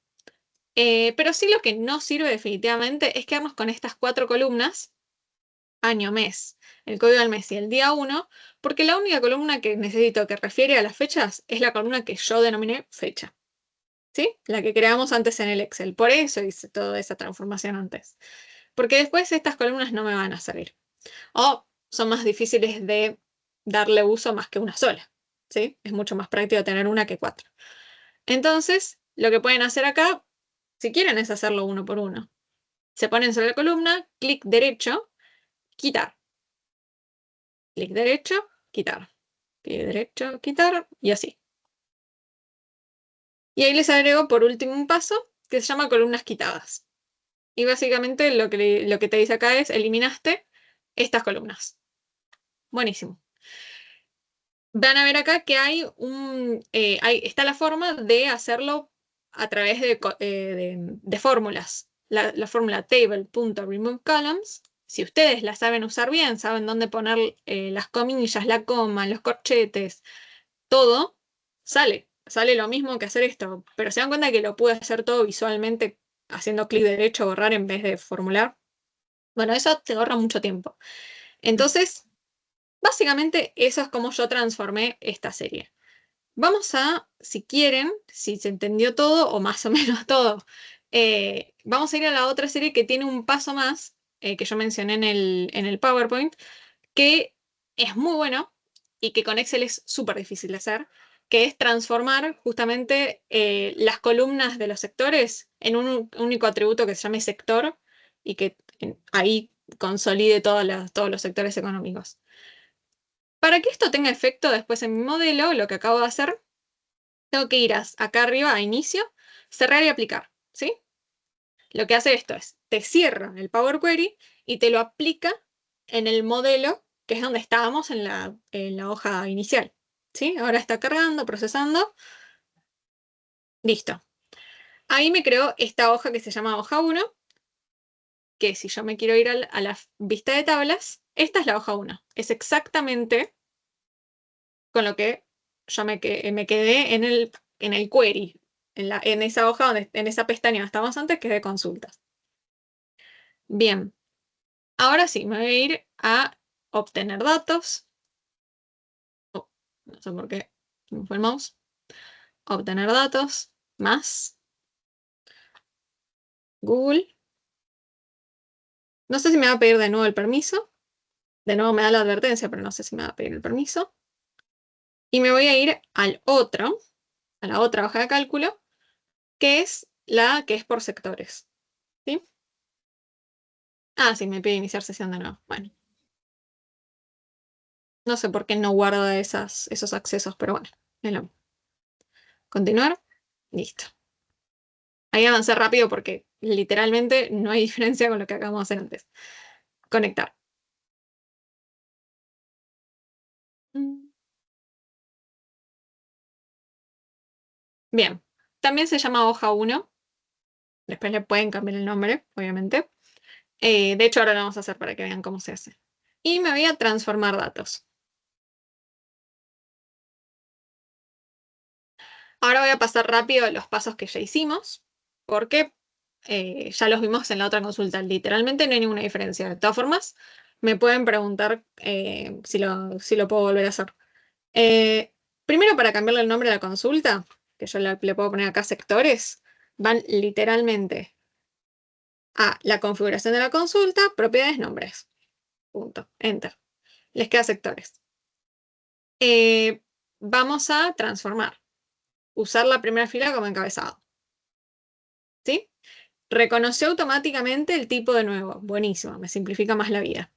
pero sí lo que no sirve definitivamente es quedarnos con estas 4 columnas, año, mes, el código del mes y el día 1, porque la única columna que necesito que refiere a las fechas es la columna que yo denominé fecha. ¿Sí? La que creamos antes en el Excel. Por eso hice toda esa transformación antes. Porque después estas columnas no me van a servir. O son más difíciles de darle uso más que una sola. ¿Sí? Es mucho más práctico tener una que 4. Entonces, lo que pueden hacer acá, si quieren, es hacerlo uno por uno. Se ponen sobre la columna, clic derecho, quitar. Clic derecho, quitar. Clic derecho, quitar, y así. Y ahí les agrego por último un paso que se llama columnas quitadas. Y básicamente lo que te dice acá es, eliminaste estas columnas. Buenísimo. Van a ver acá que está la forma de hacerlo a través de fórmulas. La fórmula table.removeColumns, si ustedes la saben usar bien, saben dónde poner las comillas, la coma, los corchetes, todo, sale lo mismo que hacer esto, pero se dan cuenta que lo pude hacer todo visualmente haciendo clic derecho, borrar en vez de formular. Bueno, eso te ahorra mucho tiempo. Entonces, básicamente eso es como yo transformé esta serie. Vamos a, si quieren, si se entendió todo o más o menos todo, vamos a ir a la otra serie que tiene un paso más, que yo mencioné en el PowerPoint, que es muy bueno y que con Excel es súper difícil de hacer, que es transformar justamente las columnas de los sectores en un único atributo que se llame sector y que ahí consolide todos los sectores económicos. Para que esto tenga efecto después en mi modelo, lo que acabo de hacer, tengo que ir acá arriba a inicio, cerrar y aplicar, ¿sí? Lo que hace esto es, te cierra el Power Query y te lo aplica en el modelo, que es donde estábamos en la hoja inicial, ¿sí? Ahora está cargando, procesando, listo. Ahí me creó esta hoja que se llama hoja 1, que si yo me quiero ir a la vista de tablas, esta es la hoja 1. Es exactamente con lo que yo me quedé en el query, en esa hoja, en esa pestaña donde estábamos antes, que es de consultas. Bien, ahora sí, me voy a ir a obtener datos. Oh, no sé por qué me fue el mouse. Obtener datos, más, Google. No sé si me va a pedir de nuevo el permiso. De nuevo me da la advertencia, pero no sé si me va a pedir el permiso. Y me voy a ir a la otra hoja de cálculo, que es la que es por sectores. ¿Sí? Ah, sí, me pide iniciar sesión de nuevo. Bueno, no sé por qué no guarda esos accesos, pero bueno, es lo mismo. Continuar. Listo. Ahí avancé rápido porque literalmente no hay diferencia con lo que acabamos de hacer antes. Conectar. Bien. También se llama hoja 1. Después le pueden cambiar el nombre, obviamente. De hecho, ahora lo vamos a hacer para que vean cómo se hace. Y me voy a transformar datos. Ahora voy a pasar rápido los pasos que ya hicimos, porque ya los vimos en la otra consulta. Literalmente no hay ninguna diferencia. De todas formas, me pueden preguntar si lo puedo volver a hacer. Primero, para cambiarle el nombre a la consulta, que yo le puedo poner acá sectores, van literalmente a la configuración de la consulta, propiedades, nombres. Punto. Enter. Les queda sectores. Vamos a transformar. Usar la primera fila como encabezado. ¿Sí? Reconoció automáticamente el tipo de nuevo. Buenísimo, me simplifica más la vida.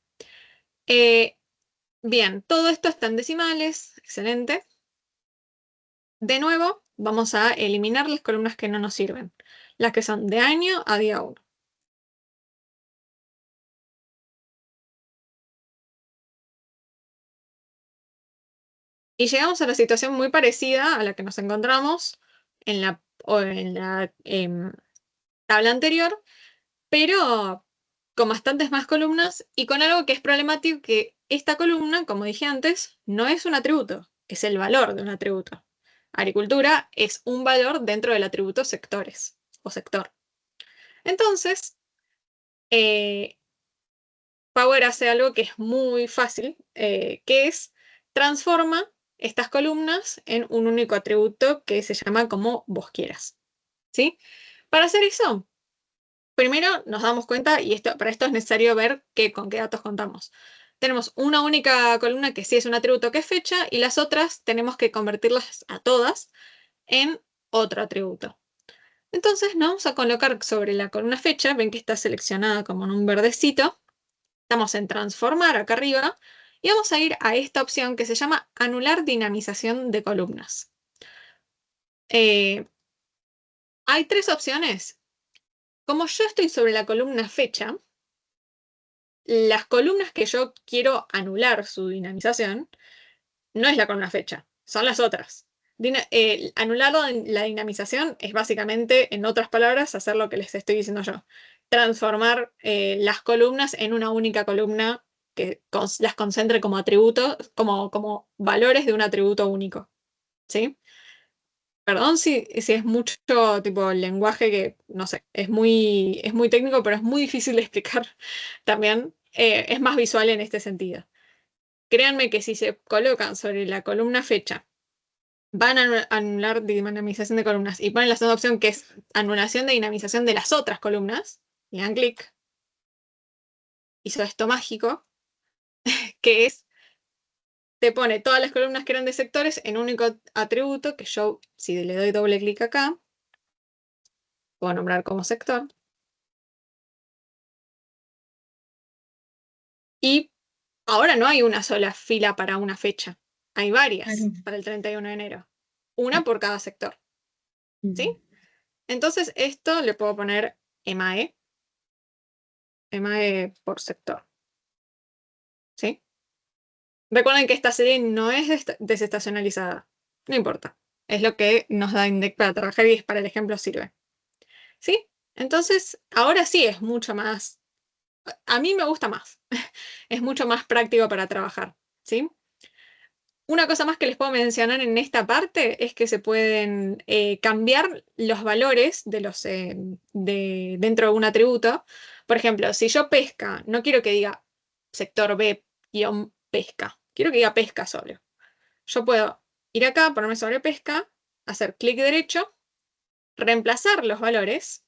Bien, todo esto está en decimales. Excelente. De nuevo, vamos a eliminar las columnas que no nos sirven. Las que son de año a día 1. Y llegamos a la situación muy parecida a la que nos encontramos en la tabla anterior, pero con bastantes más columnas y con algo que es problemático, que esta columna, como dije antes, no es un atributo, es el valor de un atributo. Agricultura es un valor dentro del atributo sectores o sector. Entonces, Power hace algo que es muy fácil, que es transforma estas columnas en un único atributo que se llama como vos quieras. ¿Sí? Para hacer eso, primero nos damos cuenta, y para esto es necesario ver con qué datos contamos. Tenemos una única columna que sí es un atributo que es fecha, y las otras tenemos que convertirlas a todas en otro atributo. Entonces nos vamos a colocar sobre la columna fecha, ven que está seleccionada como en un verdecito. Estamos en transformar acá arriba y vamos a ir a esta opción que se llama anular dinamización de columnas. Hay tres opciones. Como yo estoy sobre la columna fecha, las columnas que yo quiero anular su dinamización no es la columna fecha, son las otras. Anular la dinamización es básicamente, en otras palabras, hacer lo que les estoy diciendo yo. Transformar las columnas en una única columna que las concentre como atributos, como valores de un atributo único. ¿Sí? Perdón si es mucho tipo lenguaje que, no sé, es muy técnico, pero es muy difícil de explicar también. Es más visual en este sentido. Créanme que si se colocan sobre la columna fecha, van a anular dinamización de columnas y ponen la segunda opción que es anulación de dinamización de las otras columnas, y dan clic, hizo esto mágico, que es, te pone todas las columnas que eran de sectores en un único atributo, que yo, si le doy doble clic acá, puedo nombrar como sector. Y ahora no hay una sola fila para una fecha, hay varias para el 31 de enero, una por cada sector. ¿Sí? Entonces esto le puedo poner EMAE por sector. ¿Sí? Recuerden que esta serie no es desestacionalizada. No importa. Es lo que nos da INDEC para trabajar y es para el ejemplo sirve. ¿Sí? Entonces, ahora sí es mucho más. A mí me gusta más. Es mucho más práctico para trabajar. ¿Sí? Una cosa más que les puedo mencionar en esta parte es que se pueden cambiar los valores dentro de un atributo. Por ejemplo, si yo pesca, no quiero que diga sector B-pesca, quiero que diga pesca solo. Yo puedo ir acá, ponerme sobre pesca, hacer clic derecho, reemplazar los valores,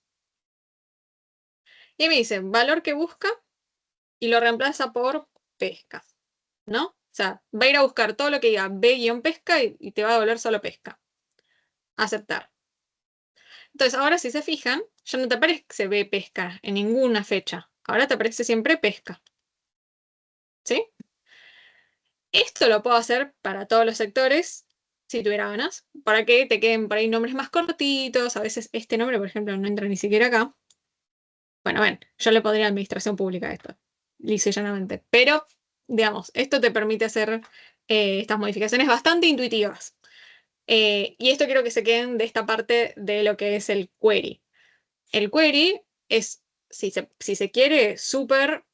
y me dice valor que busca y lo reemplaza por pesca, ¿no? sea, va a ir a buscar todo lo que diga B-pesca y te va a devolver solo pesca. Aceptar. Entonces, ahora si se fijan, ya no te aparece B-pesca en ninguna fecha. Ahora te aparece siempre pesca. ¿Sí? Esto lo puedo hacer para todos los sectores, si tuviera ganas, para que te queden por ahí nombres más cortitos. A veces este nombre, por ejemplo, no entra ni siquiera acá. Bueno, ven, yo le pondría administración pública a esto, lisa y llanamente. Pero, digamos, esto te permite hacer estas modificaciones bastante intuitivas. Y esto quiero que se queden de esta parte de lo que es el query. El query es, si se quiere, súper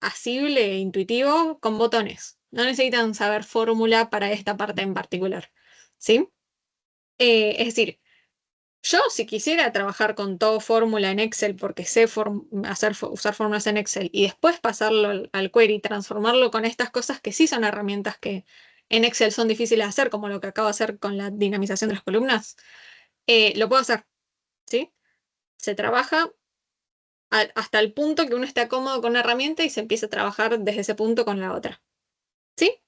asible e intuitivo con botones. No necesitan saber fórmula para esta parte en particular. ¿Sí? Es decir, yo si quisiera trabajar con todo fórmula en Excel porque sé usar fórmulas en Excel y después pasarlo al query y transformarlo con estas cosas que sí son herramientas que en Excel son difíciles de hacer, como lo que acabo de hacer con la dinamización de las columnas, lo puedo hacer. ¿Sí? Se trabaja hasta el punto que uno está cómodo con una herramienta y se empieza a trabajar desde ese punto con la otra. ¿Sí?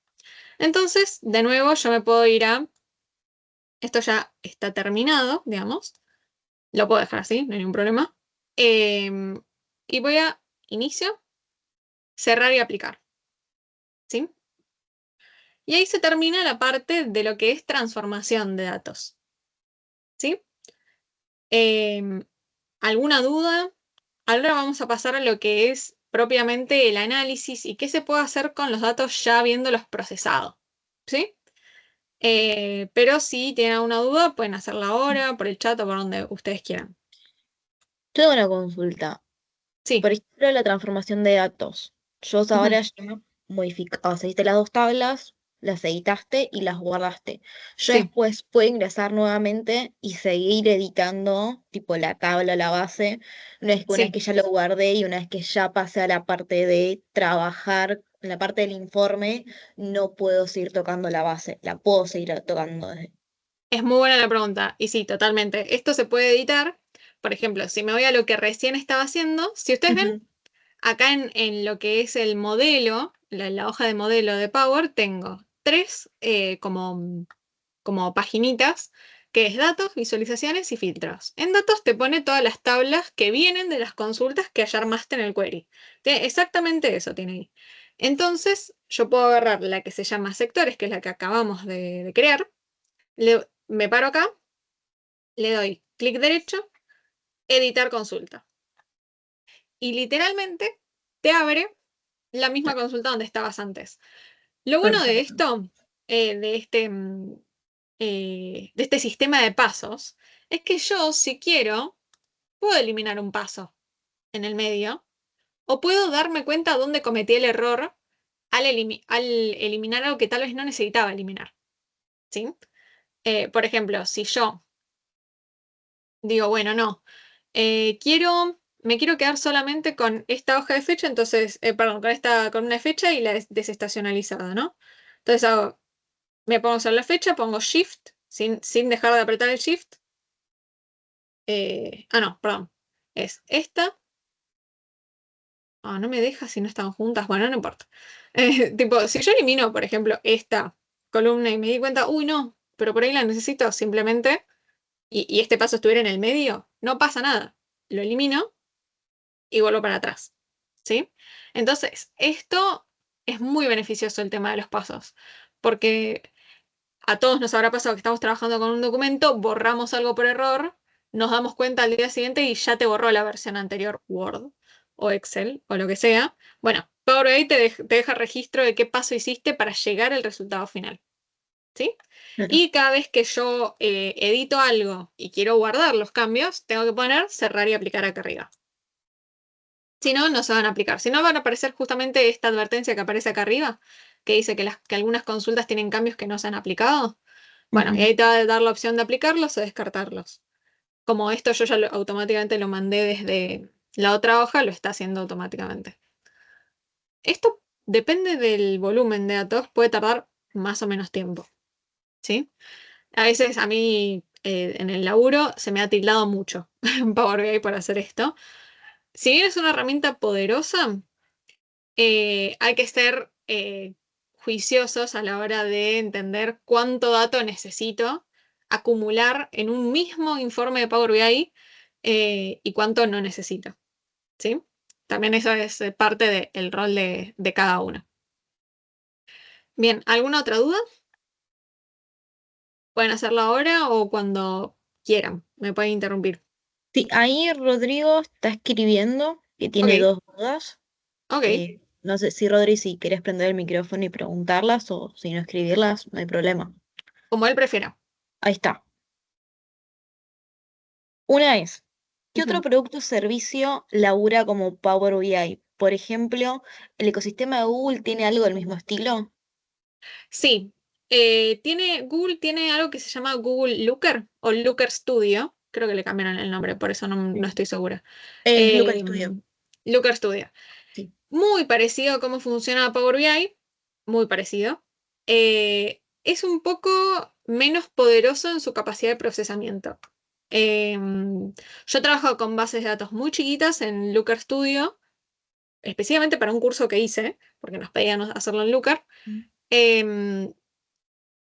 Entonces, de nuevo, yo me puedo ir a... Esto ya está terminado, digamos. Lo puedo dejar así, no hay ningún problema. Y voy a inicio, cerrar y aplicar. ¿Sí? Y ahí se termina la parte de lo que es transformación de datos. ¿Sí? ¿Alguna duda? Ahora vamos a pasar a lo que es propiamente el análisis y qué se puede hacer con los datos ya habiéndolos procesado. ¿Sí? Pero si tienen alguna duda, pueden hacerla ahora, por el chat o por donde ustedes quieran. Tengo una consulta. Sí. Por ejemplo, la transformación de datos. Yo Ujú. ahora ya hiciste las dos tablas, las editaste y las guardaste. Yo Sí, después puedo ingresar nuevamente y seguir editando, tipo la tabla, la base, una vez sí. que ya lo guardé y una vez que ya pasé a la parte de trabajar, en la parte del informe, no puedo seguir tocando la base, la puedo seguir tocando desde. Es muy buena la pregunta. Y sí, totalmente. Esto se puede editar. Por ejemplo, si me voy a lo que recién estaba haciendo, si ustedes ven, Ujú. acá en lo que es el modelo, la hoja de modelo de Power, tengo tres como paginitas, que es datos, visualizaciones y filtros. En datos te pone todas las tablas que vienen de las consultas que ayer armaste en el query. Exactamente eso tiene ahí. Entonces, yo puedo agarrar la que se llama sectores, que es la que acabamos de crear. Me paro acá, le doy clic derecho, editar consulta. Y literalmente te abre la misma consulta donde estabas antes. Lo bueno de Perfecto. esto, de este sistema de pasos, es que yo, si quiero, puedo eliminar un paso en el medio o puedo darme cuenta dónde cometí el error al eliminar algo que tal vez no necesitaba eliminar. ¿Sí? Por ejemplo, si yo digo, bueno, no, me quiero quedar solamente con esta hoja de fecha, entonces, perdón, con una fecha y la desestacionalizada, ¿no? Entonces me pongo a hacer la fecha, pongo Shift, sin dejar de apretar el Shift. No, perdón. Es esta. No me deja si no están juntas. Bueno, no importa. Tipo, si yo elimino, por ejemplo, esta columna y me di cuenta, uy, no, pero por ahí la necesito simplemente, y este paso estuviera en el medio, no pasa nada. Lo elimino y vuelvo para atrás. ¿Sí? Entonces, esto es muy beneficioso el tema de los pasos, porque a todos nos habrá pasado que estamos trabajando con un documento, borramos algo por error, nos damos cuenta al día siguiente y ya te borró la versión anterior, Word o Excel o lo que sea. Bueno, Power BI te deja registro de qué paso hiciste para llegar al resultado final. ¿Sí? Claro. Y cada vez que yo edito algo y quiero guardar los cambios, tengo que poner cerrar y aplicar acá arriba. Si no, no se van a aplicar. Si no, van a aparecer justamente esta advertencia que aparece acá arriba, que dice que algunas consultas tienen cambios que no se han aplicado. Bueno, y Ujú. ahí te va a dar la opción de aplicarlos o descartarlos. Como esto yo ya automáticamente lo mandé desde la otra hoja, lo está haciendo automáticamente. Esto depende del volumen de datos, puede tardar más o menos tiempo, ¿sí? A veces a mí en el laburo se me ha tildado mucho en Power BI por hacer esto. Si bien es una herramienta poderosa, hay que ser juiciosos a la hora de entender cuánto dato necesito acumular en un mismo informe de Power BI y cuánto no necesito. ¿Sí? También eso es parte del rol de cada uno. Bien, ¿alguna otra duda? Pueden hacerlo ahora o cuando quieran. Me pueden interrumpir. Sí, ahí Rodrigo está escribiendo que tiene Ok, dos dudas. ok. No sé si Rodri, si querés prender el micrófono y preguntarlas o si no escribirlas, no hay problema. Como él prefiera. Ahí está. Una es, ¿qué otro Ujú. producto o servicio labura como Power BI? Por ejemplo, ¿el ecosistema de Google tiene algo del mismo estilo? Sí, Google tiene algo que se llama Google Looker o Looker Studio. Creo que le cambiaron el nombre, por eso no Sí. estoy segura. Es Lucas Studio. Em, Looker Studio. Sí. Muy parecido a cómo funciona Power BI, muy parecido. Es un poco menos poderoso en su capacidad de procesamiento. Yo trabajo con bases de datos muy chiquitas en Looker Studio, específicamente para un curso que hice, porque nos pedían hacerlo en Looker. Mm. Em,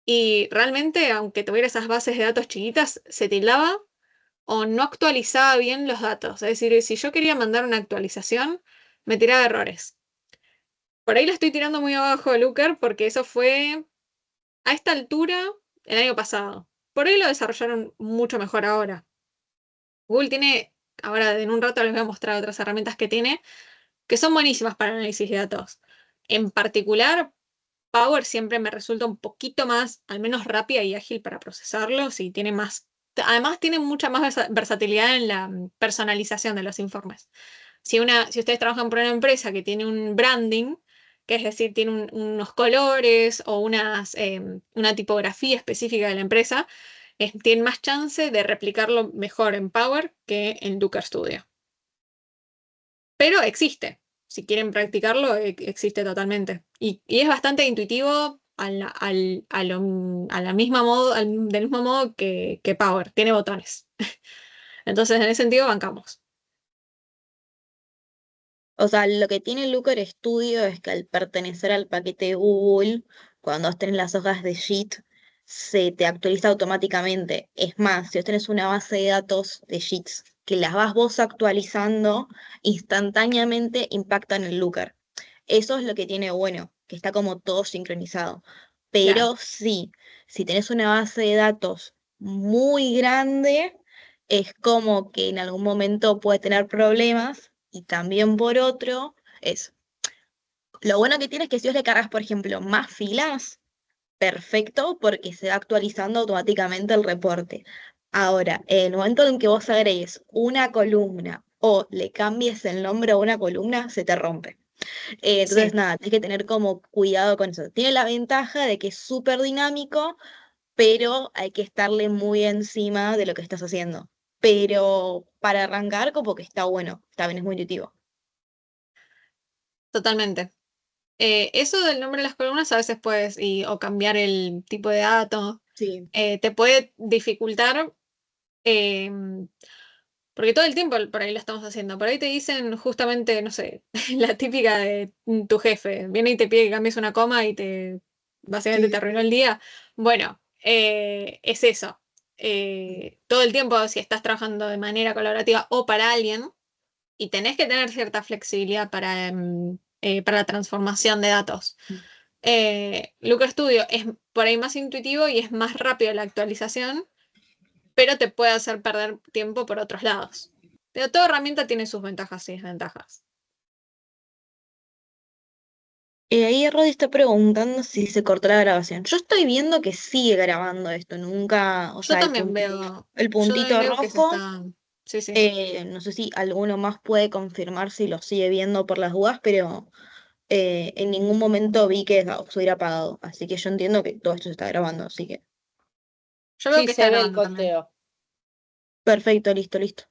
y realmente, aunque tuviera esas bases de datos chiquitas, se tildaba o no actualizaba bien los datos. Es decir, si yo quería mandar una actualización, me tiraba errores. Por ahí lo estoy tirando muy abajo de Looker porque eso fue a esta altura el año pasado. Por ahí lo desarrollaron mucho mejor ahora. Google tiene, ahora en un rato les voy a mostrar otras herramientas que tiene, que son buenísimas para análisis de datos. En particular, Power siempre me resulta un poquito más, al menos rápida y ágil para procesarlos y tiene más, además tiene mucha más versatilidad en la personalización de los informes. Si ustedes trabajan por una empresa que tiene un branding, que es decir, tiene unos colores o una tipografía específica de la empresa, tienen más chance de replicarlo mejor en Power que en Looker Studio. Pero existe. Si quieren practicarlo, existe totalmente. Y es bastante intuitivo a la misma modo, del mismo modo que Power. Tiene botones. Entonces, en ese sentido, bancamos. O sea, lo que tiene Looker Studio es que al pertenecer al paquete de Google, cuando vos tenés las hojas de Sheet, se te actualiza automáticamente. Es más, si vos tenés una base de datos de Sheets que las vas vos actualizando, instantáneamente impactan el Looker. Eso es lo que tiene bueno, que está como todo sincronizado. Claro. Pero sí, si tenés una base de datos muy grande, es como que en algún momento puede tener problemas y también por otro es, lo bueno que tiene es que si vos le cargas, por ejemplo, más filas, perfecto, porque se va actualizando automáticamente el reporte. Ahora, en el momento en que vos agregues una columna o le cambies el nombre a una columna, se te rompe. Entonces, Sí, nada, tienes que tener como cuidado con eso. Tiene la ventaja de que es súper dinámico, pero hay que estarle muy encima de lo que estás haciendo. Pero para arrancar, como que está bueno, también es muy intuitivo. totalmente. Eso del nombre de las columnas a veces puedes, o cambiar el tipo de dato, Sí, te puede dificultar, eh, porque todo el tiempo por ahí lo estamos haciendo. Por ahí te dicen justamente, no sé, la típica de tu jefe, viene y te pide que cambies una coma y básicamente sí, te sí, arruinó sí. el día. Bueno, es eso. Todo el tiempo, si estás trabajando de manera colaborativa o para alguien, y tenés que tener cierta flexibilidad para la transformación de datos. Looker Studio es por ahí más intuitivo y es más rápido la actualización, pero te puede hacer perder tiempo por otros lados. Pero toda herramienta tiene sus ventajas y desventajas. Ahí Rodi está preguntando si se cortó la grabación. Yo estoy viendo que sigue grabando esto, nunca, o Yo sea, también veo, el yo también puntito veo que se rojo, está. Sí, sí. no sé si alguno más puede confirmar si lo sigue viendo por las dudas, pero en ningún momento vi que estuviera apagado, así que yo entiendo que todo esto se está grabando, así que Yo veo Sí, que está se ve el grabando también. conteo. perfecto, listo, listo,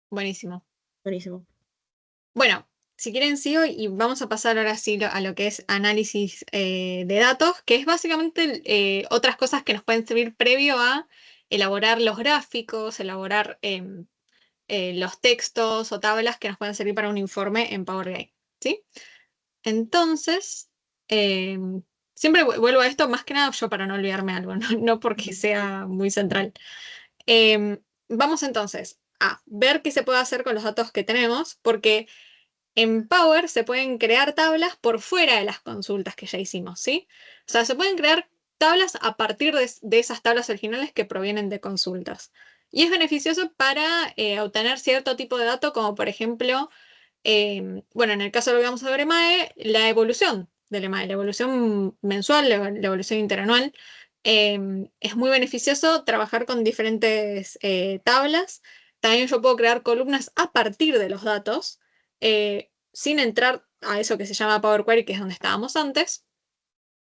Buenísimo. buenísimo. Bueno, si quieren sigo y vamos a pasar ahora sí a lo que es análisis de datos, que es básicamente otras cosas que nos pueden servir previo a elaborar los gráficos, elaborar los textos o tablas que nos pueden servir para un informe en Power BI. ¿Sí? Entonces, Siempre vuelvo a esto, más que nada yo para no olvidarme algo, no porque sea muy central. Vamos entonces a ver qué se puede hacer con los datos que tenemos, porque en Power se pueden crear tablas por fuera de las consultas que ya hicimos, ¿sí? O sea, se pueden crear tablas a partir de esas tablas originales que provienen de consultas. Y es beneficioso para obtener cierto tipo de dato, como por ejemplo, bueno, en el caso de lo que vamos a ver EMAE, la evolución del EMAE, la evolución mensual, la evolución interanual. Es muy beneficioso trabajar con diferentes tablas. También yo puedo crear columnas a partir de los datos, sin entrar a eso que se llama Power Query, que es donde estábamos antes,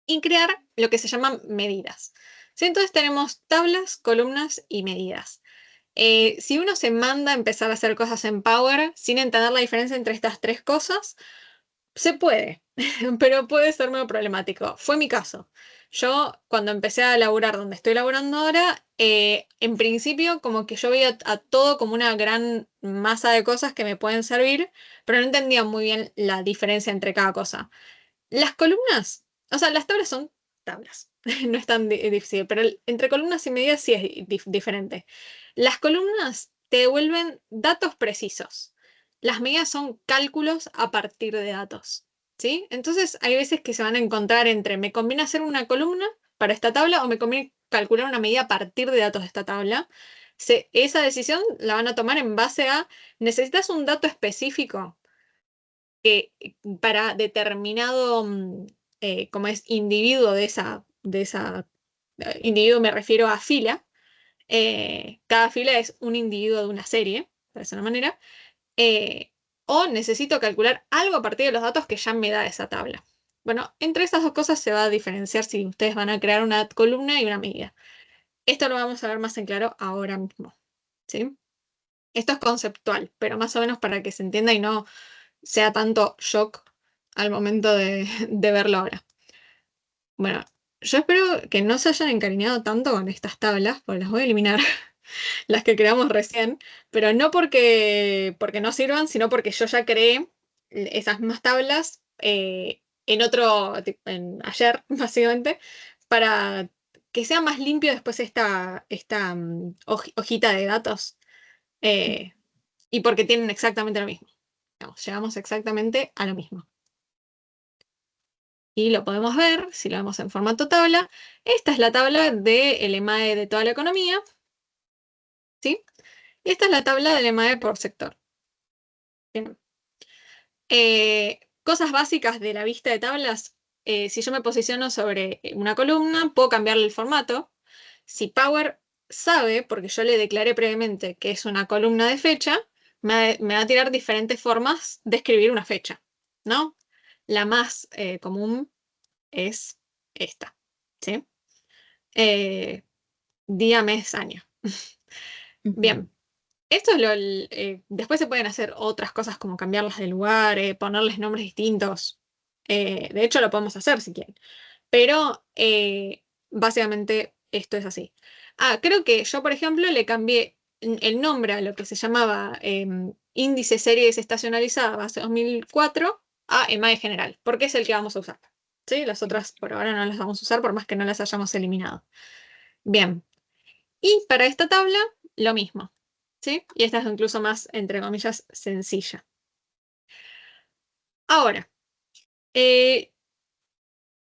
y crear lo que se llaman medidas. ¿Sí? Entonces tenemos tablas, columnas y medidas. Si uno se manda a empezar a hacer cosas en Power sin entender la diferencia entre estas tres cosas, se puede, pero puede ser muy problemático. Fue mi caso. Yo, cuando empecé a laburar donde estoy laburando ahora, en principio como que yo veía a todo como una gran masa de cosas que me pueden servir, pero no entendía muy bien la diferencia entre cada cosa. Las columnas, o sea, las tablas son tablas, no es tan difícil, pero entre columnas y medidas sí es diferente. Las columnas te devuelven datos precisos. Las medidas son cálculos a partir de datos, ¿sí? Entonces hay veces que se van a encontrar entre me conviene hacer una columna para esta tabla o me conviene calcular una medida a partir de datos de esta tabla. Esa decisión la van a tomar en base a, ¿necesitas un dato específico que para determinado, como es individuo individuo me refiero a fila? Cada fila es un individuo de una serie, de esa manera, eh, o necesito calcular algo a partir de los datos que ya me da esa tabla. Bueno, entre esas dos cosas se va a diferenciar si ustedes van a crear una columna y una medida. Esto lo vamos a ver más en claro ahora mismo, ¿sí? Esto es conceptual, pero más o menos para que se entienda y no sea tanto shock al momento de verlo ahora. Bueno, yo espero que no se hayan encariñado tanto con estas tablas, porque las voy a eliminar, las que creamos recién, pero no porque no sirvan, sino porque yo ya creé esas mismas tablas ayer, básicamente, para que sea más limpio después esta hojita de datos, eh, y porque tienen exactamente lo mismo. Digamos, llegamos exactamente a lo mismo. Y lo podemos ver, si lo vemos en formato tabla. Esta es la tabla del EMAE de toda la economía, ¿sí? Y esta es la tabla del EMAE por sector. Bien. Cosas básicas de la vista de tablas. Si yo me posiciono sobre una columna, puedo cambiarle el formato. Si Power sabe, porque yo le declaré previamente que es una columna de fecha, me va a tirar diferentes formas de escribir una fecha, ¿no? La más común es esta, ¿sí? Eh, día, mes, año. Bien, esto es después se pueden hacer otras cosas como cambiarlas de lugar, ponerles nombres distintos. De hecho, lo podemos hacer si quieren. Pero básicamente esto es así. Ah, creo que yo, por ejemplo, le cambié el nombre a lo que se llamaba índice serie desestacionalizada base 2004 a EMAE general, porque es el que vamos a usar. ¿Sí? Las otras por ahora no las vamos a usar por más que no las hayamos eliminado. Bien. Y para esta tabla, lo mismo. ¿Sí? Y esta es incluso más, entre comillas, sencilla. Ahora, eh,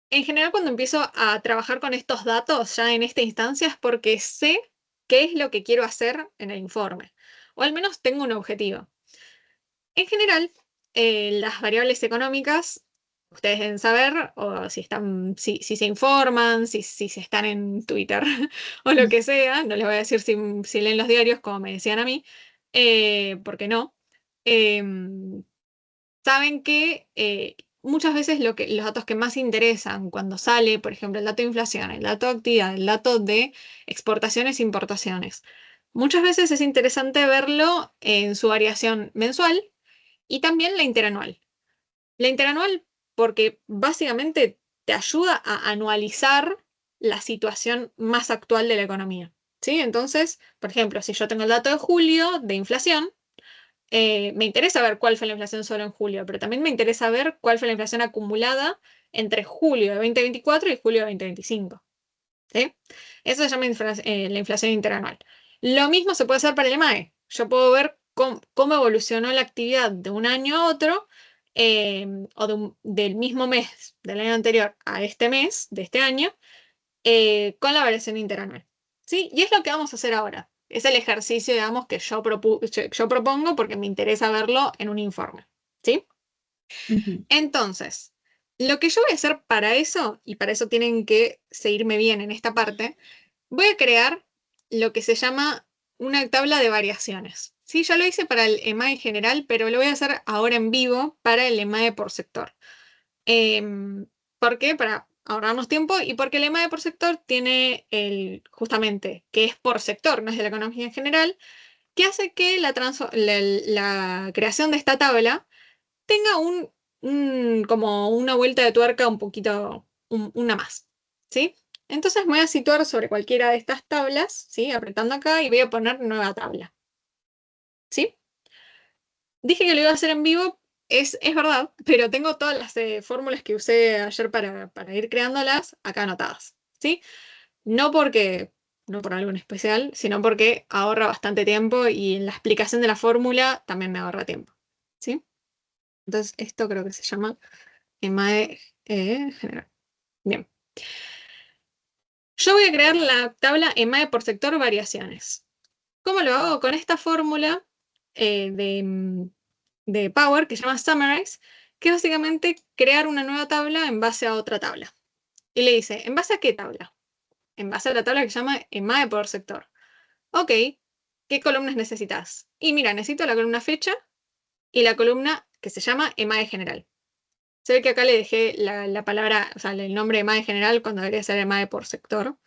en general cuando empiezo a trabajar con estos datos ya en esta instancia es porque sé qué es lo que quiero hacer en el informe. O al menos tengo un objetivo. En general, las variables económicas, ustedes deben saber, o si se informan, si se están en Twitter o lo que sea, no les voy a decir si leen los diarios como me decían a mí, porque no. Em, Saben que muchas veces los datos que más interesan cuando sale, por ejemplo, el dato de inflación, el dato de actividad, el dato de exportaciones e importaciones, muchas veces es interesante verlo en su variación mensual y también la interanual. La interanual porque básicamente te ayuda a anualizar la situación más actual de la economía. ¿Sí? Entonces, por ejemplo, si yo tengo el dato de julio de inflación, me interesa ver cuál fue la inflación solo en julio, pero también me interesa ver cuál fue la inflación acumulada entre julio de 2024 y julio de 2025. ¿Sí? Eso se llama la inflación interanual. Lo mismo se puede hacer para el EMAE. Yo puedo ver cómo evolucionó la actividad de un año a otro, o del mismo mes del año anterior a este mes de este año, con la variación interanual. ¿Sí? Y es lo que vamos a hacer ahora. Es el ejercicio, digamos, que yo propongo porque me interesa verlo en un informe. ¿Sí? Ujú. Entonces, lo que yo voy a hacer para eso, y para eso tienen que seguirme bien en esta parte, voy a crear lo que se llama una tabla de variaciones. Sí, ya lo hice para el EMAE general, pero lo voy a hacer ahora en vivo para el EMAE por sector. ¿Por qué? Para ahorrarnos tiempo y porque el EMAE por sector tiene justamente, que es por sector, no es de la economía en general, que hace que la creación de esta tabla tenga como una vuelta de tuerca un poquito, una más, ¿sí? Entonces me voy a situar sobre cualquiera de estas tablas, ¿sí? Apretando acá y voy a poner nueva tabla, ¿sí? Dije que lo iba a hacer en vivo, es verdad, pero tengo todas las fórmulas que usé ayer para ir creándolas acá anotadas, ¿sí? No porque, no por algo en especial, sino porque ahorra bastante tiempo y en la explicación de la fórmula también me ahorra tiempo, ¿sí? Entonces esto creo que se llama EMAE general. Bien. Yo voy a crear la tabla EMAE por sector variaciones. ¿Cómo lo hago? Con esta fórmula de Power que se llama Summarize, que es básicamente crear una nueva tabla en base a otra tabla. Y le dice, ¿en base a qué tabla? En base a la tabla que se llama EMAE por sector. Ok, ¿qué columnas necesitas? Y mira, necesito la columna fecha y la columna que se llama EMAE general. Se ve que acá le dejé la palabra, o sea, el nombre EMAE general cuando debería ser EMAE por sector.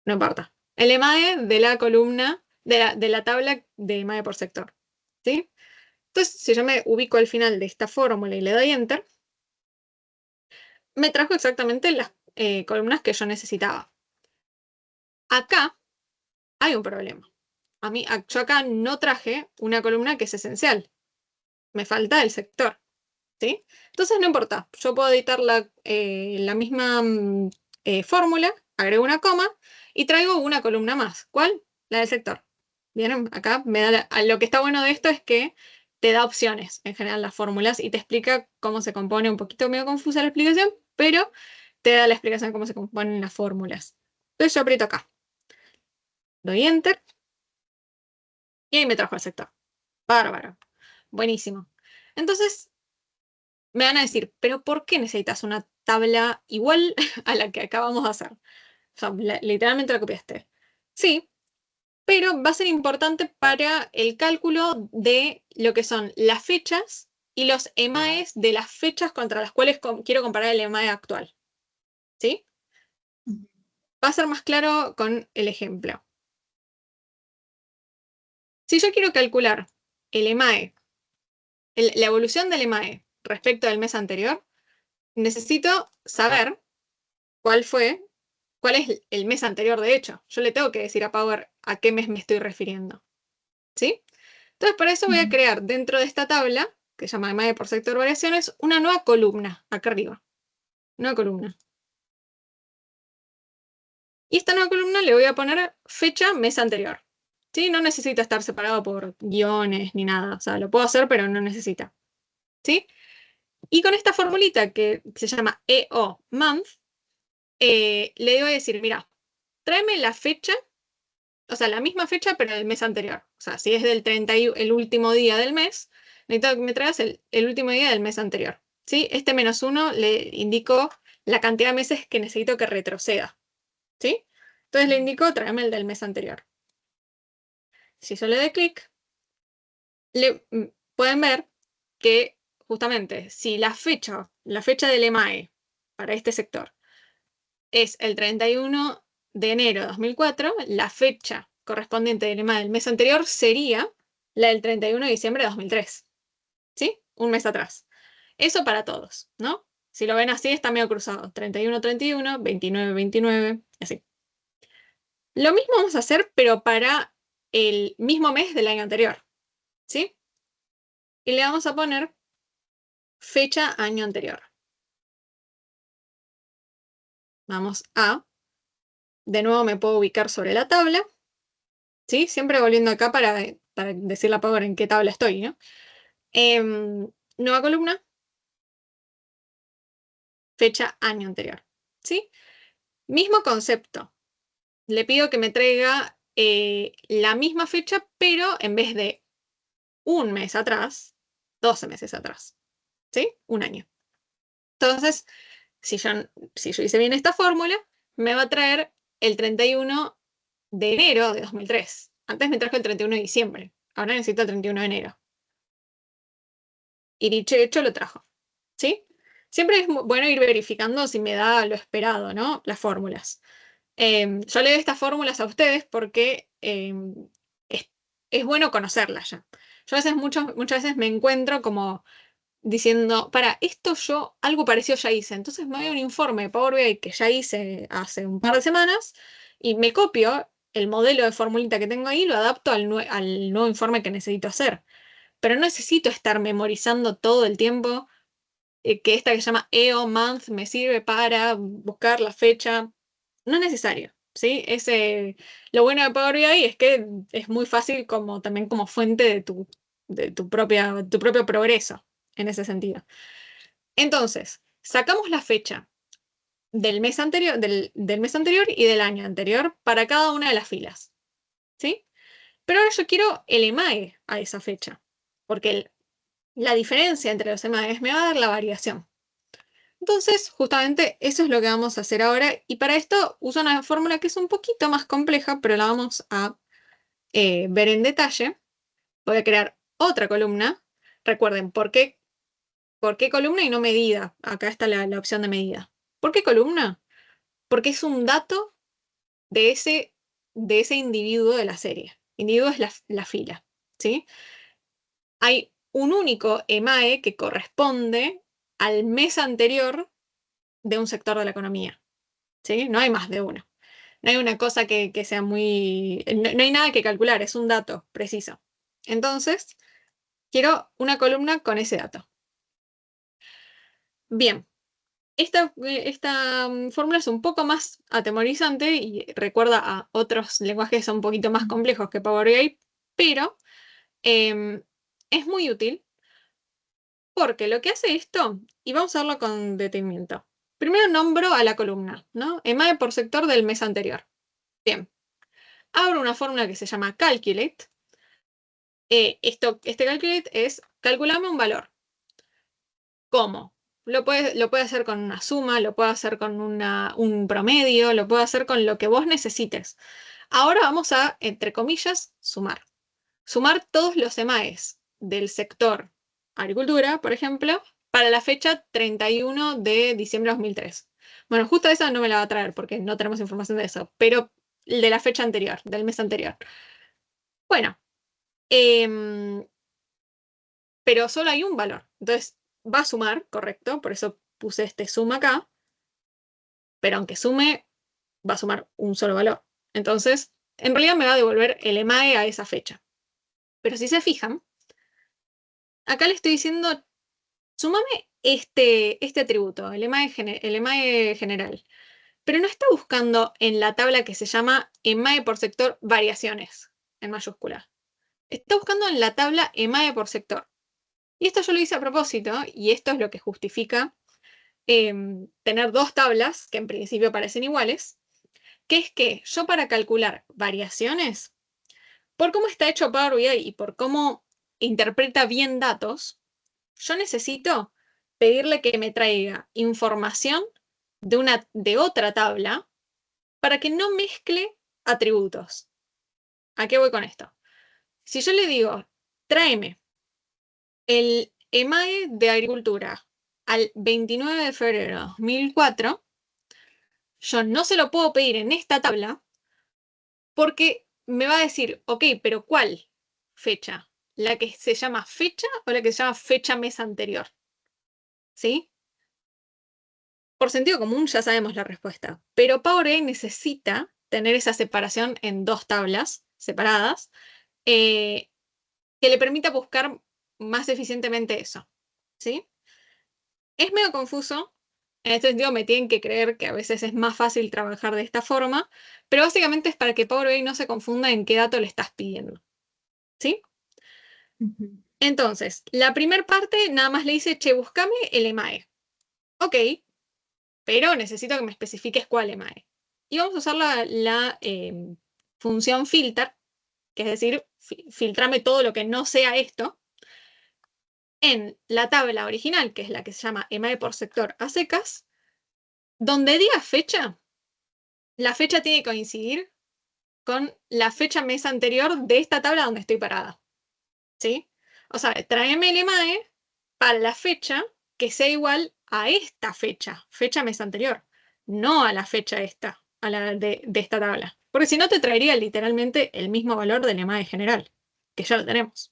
No importa. El EMAE de la columna, de la tabla de EMAE por sector. ¿Sí? Entonces, si yo me ubico al final de esta fórmula y le doy Enter, me trajo exactamente las columnas que yo necesitaba. Acá hay un problema. Yo acá no traje una columna que es esencial. Me falta el sector. ¿Sí? Entonces no importa. Yo puedo editar la misma fórmula, agrego una coma y traigo una columna más. ¿Cuál? La del sector. ¿Bien? Acá lo que está bueno de esto es que te da opciones en general las fórmulas y te explica cómo se compone, un poquito medio confusa la explicación, pero te da la explicación de cómo se componen las fórmulas. Entonces yo aprieto acá, doy Enter y ahí me trajo el sector. Bárbaro. Buenísimo. Entonces me van a decir, pero ¿por qué necesitas una tabla igual a la que acabamos de hacer? O sea, literalmente la copiaste. Sí, pero va a ser importante para el cálculo de lo que son las fechas y los EMAEs de las fechas contra las cuales quiero comparar el EMAE actual. ¿Sí? Va a ser más claro con el ejemplo. Si yo quiero calcular el EMAE, la evolución del EMAE respecto del mes anterior, necesito saber cuál es el mes anterior, de hecho. Yo le tengo que decir a Power a qué mes me estoy refiriendo. ¿Sí? Entonces, para eso voy a crear dentro de esta tabla, que se llama EMAE por sector variaciones, una nueva columna, acá arriba. Nueva columna. Y esta nueva columna le voy a poner fecha, mes anterior. ¿Sí? No necesita estar separado por guiones ni nada. O sea, lo puedo hacer, pero no necesita. ¿Sí? Y con esta formulita que se llama EO month, le voy a decir, mira, tráeme la fecha, o sea, la misma fecha, pero del mes anterior. O sea, si es del 31, el último día del mes, necesito que me traigas el último día del mes anterior. ¿Sí? Este -1 le indico la cantidad de meses que necesito que retroceda. ¿Sí? Entonces le indico, tráeme el del mes anterior. Si yo le doy clic, pueden ver que justamente si la fecha del EMAE para este sector es el 31 de enero de 2004, la fecha correspondiente del EMAE del mes anterior sería la del 31 de diciembre de 2003. ¿Sí? Un mes atrás. Eso para todos, ¿no? Si lo ven así, está medio cruzado. 31-31, 29-29, así. Lo mismo vamos a hacer, pero para el mismo mes del año anterior. ¿Sí? y le vamos a poner fecha año anterior. Vamos a, de nuevo me puedo ubicar sobre la tabla, ¿sí? Siempre volviendo acá para decirle a Power en qué tabla estoy, ¿no? Nueva columna, fecha año anterior, ¿sí? Mismo concepto. Le pido que me traiga la misma fecha, pero en vez de un mes atrás, 12 meses atrás, ¿sí? Un año. Entonces, si yo hice bien esta fórmula, me va a traer el 31 de enero de 2003. Antes me trajo el 31 de diciembre. Ahora necesito el 31 de enero. Y dicho y hecho lo trajo. ¿Sí? Siempre es bueno ir verificando si me da lo esperado, ¿no? Las fórmulas. Yo le doy estas fórmulas a ustedes porque es, es bueno conocerlas ya. Yo a veces, muchas veces me encuentro como diciendo, para, esto yo algo parecido ya hice. Entonces me doy un informe de Power BI que ya hice hace un par de semanas y me copio el modelo de formulita que tengo ahí y lo adapto al nuevo informe que necesito hacer. Pero no necesito estar memorizando todo el tiempo que esta que se llama EO Month me sirve para buscar la fecha. No es necesario, ¿sí? Lo bueno de Power BI es que es muy fácil también como fuente de tu propio progreso en ese sentido. Entonces, sacamos la fecha del mes anterior, del mes anterior y del año anterior para cada una de las filas, ¿sí? Pero ahora yo quiero el EMAE a esa fecha, porque la diferencia entre los EMAEs me va a dar la variación. Entonces, justamente eso es lo que vamos a hacer ahora, y para esto uso una fórmula que es un poquito más compleja, pero la vamos a ver en detalle. Voy a crear otra columna. Recuerden, ¿por qué columna y no medida? Acá está la opción de medida. ¿Por qué columna? Porque es un dato de ese individuo de la serie. Individuo es la fila, ¿sí? Hay un único EMAE que corresponde al mes anterior de un sector de la economía, ¿sí? No hay más de uno. No hay una cosa que sea muy... No hay nada que calcular, es un dato preciso. Entonces, quiero una columna con ese dato. Bien, esta fórmula es un poco más atemorizante y recuerda a otros lenguajes que son un poquito más complejos que Power BI, pero es muy útil porque lo que hace esto, y vamos a verlo con detenimiento. Primero nombro a la columna, ¿no? EMAE por sector del mes anterior. Bien, abro una fórmula que se llama calculate. Este calculate es calcularme un valor. ¿Cómo? Lo puede hacer con una suma, lo puede hacer con un promedio, lo puede hacer con lo que vos necesites. Ahora vamos a, entre comillas, sumar. Sumar todos los EMAEs del sector agricultura, por ejemplo, para la fecha 31 de diciembre de 2003. Bueno, justo esa no me la va a traer porque no tenemos información de eso, pero el de la fecha anterior, del mes anterior. Bueno, pero solo hay un valor. Entonces, va a sumar, correcto, por eso puse este suma acá, pero aunque sume, va a sumar un solo valor. Entonces, en realidad me va a devolver el EMAE a esa fecha. Pero si se fijan, acá le estoy diciendo, súmame este atributo, el EMAE general. Pero no está buscando en la tabla que se llama EMAE por sector variaciones, en mayúscula. Está buscando en la tabla EMAE por sector. Y esto yo lo hice a propósito, y esto es lo que justifica tener dos tablas que en principio parecen iguales, que es que yo para calcular variaciones, por cómo está hecho Power BI y por cómo interpreta bien datos, yo necesito pedirle que me traiga información de otra tabla para que no mezcle atributos. ¿A qué voy con esto? Si yo le digo, tráeme el EMAE de agricultura al 29 de febrero de 2004, yo no se lo puedo pedir en esta tabla porque me va a decir, ok, pero ¿cuál fecha? ¿La que se llama fecha o la que se llama fecha mes anterior? ¿Sí? Por sentido común ya sabemos la respuesta, pero Power BI necesita tener esa separación en dos tablas separadas que le permita buscar más eficientemente eso, ¿sí? Es medio confuso. En este sentido, me tienen que creer que a veces es más fácil trabajar de esta forma, pero básicamente es para que Power BI no se confunda en qué dato le estás pidiendo, ¿sí? Entonces, la primera parte nada más le dice, che, buscame el EMAE. Ok, pero necesito que me especifiques cuál EMAE. Y vamos a usar la función filter, que es decir, filtrame todo lo que no sea esto, en la tabla original, que es la que se llama EMAE por sector a secas, donde diga fecha, la fecha tiene que coincidir con la fecha mes anterior de esta tabla donde estoy parada, ¿sí? O sea, tráeme el EMAE para la fecha que sea igual a esta fecha, fecha mes anterior, no a la fecha esta, a la de esta tabla. Porque si no te traería literalmente el mismo valor del EMAE general, que ya lo tenemos.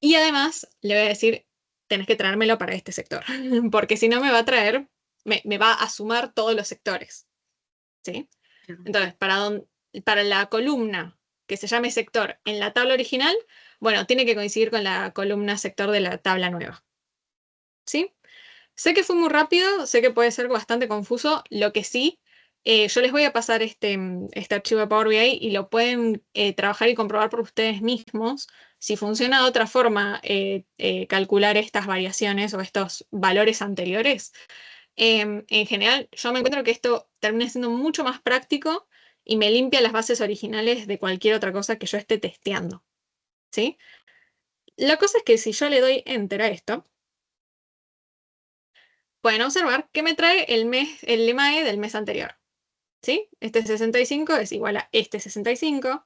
Y además le voy a decir, tenés que traérmelo para este sector, porque si no me va a traer, me va a sumar todos los sectores, ¿sí? Entonces, para la columna que se llame sector en la tabla original, bueno, tiene que coincidir con la columna sector de la tabla nueva, ¿sí? Sé que fue muy rápido, sé que puede ser bastante confuso, lo que sí, yo les voy a pasar este archivo de Power BI y lo pueden trabajar y comprobar por ustedes mismos. Si funciona de otra forma calcular estas variaciones o estos valores anteriores, en general yo me encuentro que esto termina siendo mucho más práctico y me limpia las bases originales de cualquier otra cosa que yo esté testeando, ¿sí? La cosa es que si yo le doy Enter a esto, pueden observar que me trae el EMAE del mes anterior, ¿sí? Este 65 es igual a este 65,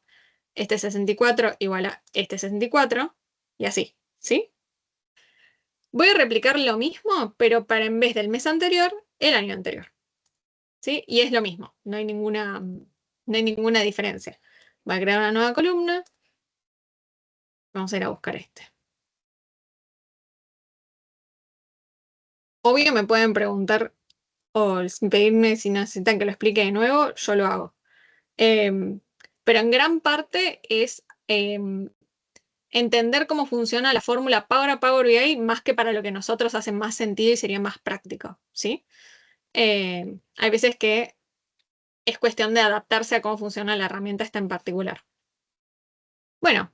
este 64 igual a este 64, y así, ¿sí? Voy a replicar lo mismo, pero para en vez del mes anterior, el año anterior, ¿sí? Y es lo mismo, no hay ninguna diferencia. Voy a crear una nueva columna, vamos a ir a buscar este. Obvio me pueden preguntar o pedirme si necesitan que lo explique de nuevo, yo lo hago. Pero en gran parte es entender cómo funciona la fórmula para Power BI más que para lo que nosotros hacen más sentido y sería más práctico, ¿sí? Hay veces que es cuestión de adaptarse a cómo funciona la herramienta esta en particular. Bueno,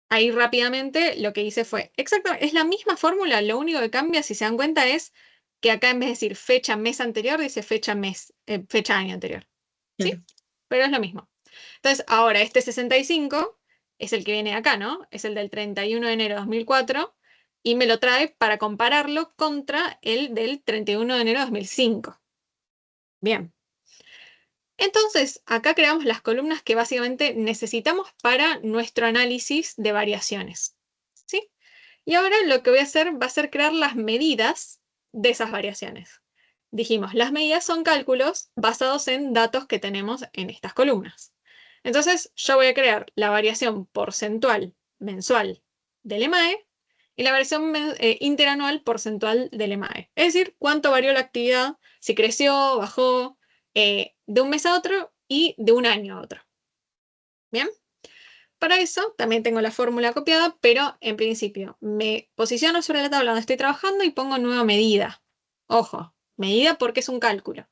ahí rápidamente lo que hice fue, exactamente, es la misma fórmula, lo único que cambia, si se dan cuenta, es que acá en vez de decir fecha mes anterior, dice fecha año anterior, ¿sí? Pero es lo mismo. Entonces, ahora este 65 es el que viene acá, ¿no? Es el del 31 de enero de 2004 y me lo trae para compararlo contra el del 31 de enero de 2005. Bien. Entonces, acá creamos las columnas que básicamente necesitamos para nuestro análisis de variaciones, ¿sí? Y ahora lo que voy a hacer va a ser crear las medidas de esas variaciones. Dijimos, las medidas son cálculos basados en datos que tenemos en estas columnas. Entonces, yo voy a crear la variación porcentual mensual del EMAE y la variación interanual porcentual del EMAE. Es decir, cuánto varió la actividad, si creció, bajó, de un mes a otro y de un año a otro. ¿Bien? Para eso también tengo la fórmula copiada, pero en principio me posiciono sobre la tabla donde estoy trabajando y pongo nueva medida. Ojo, medida porque es un cálculo.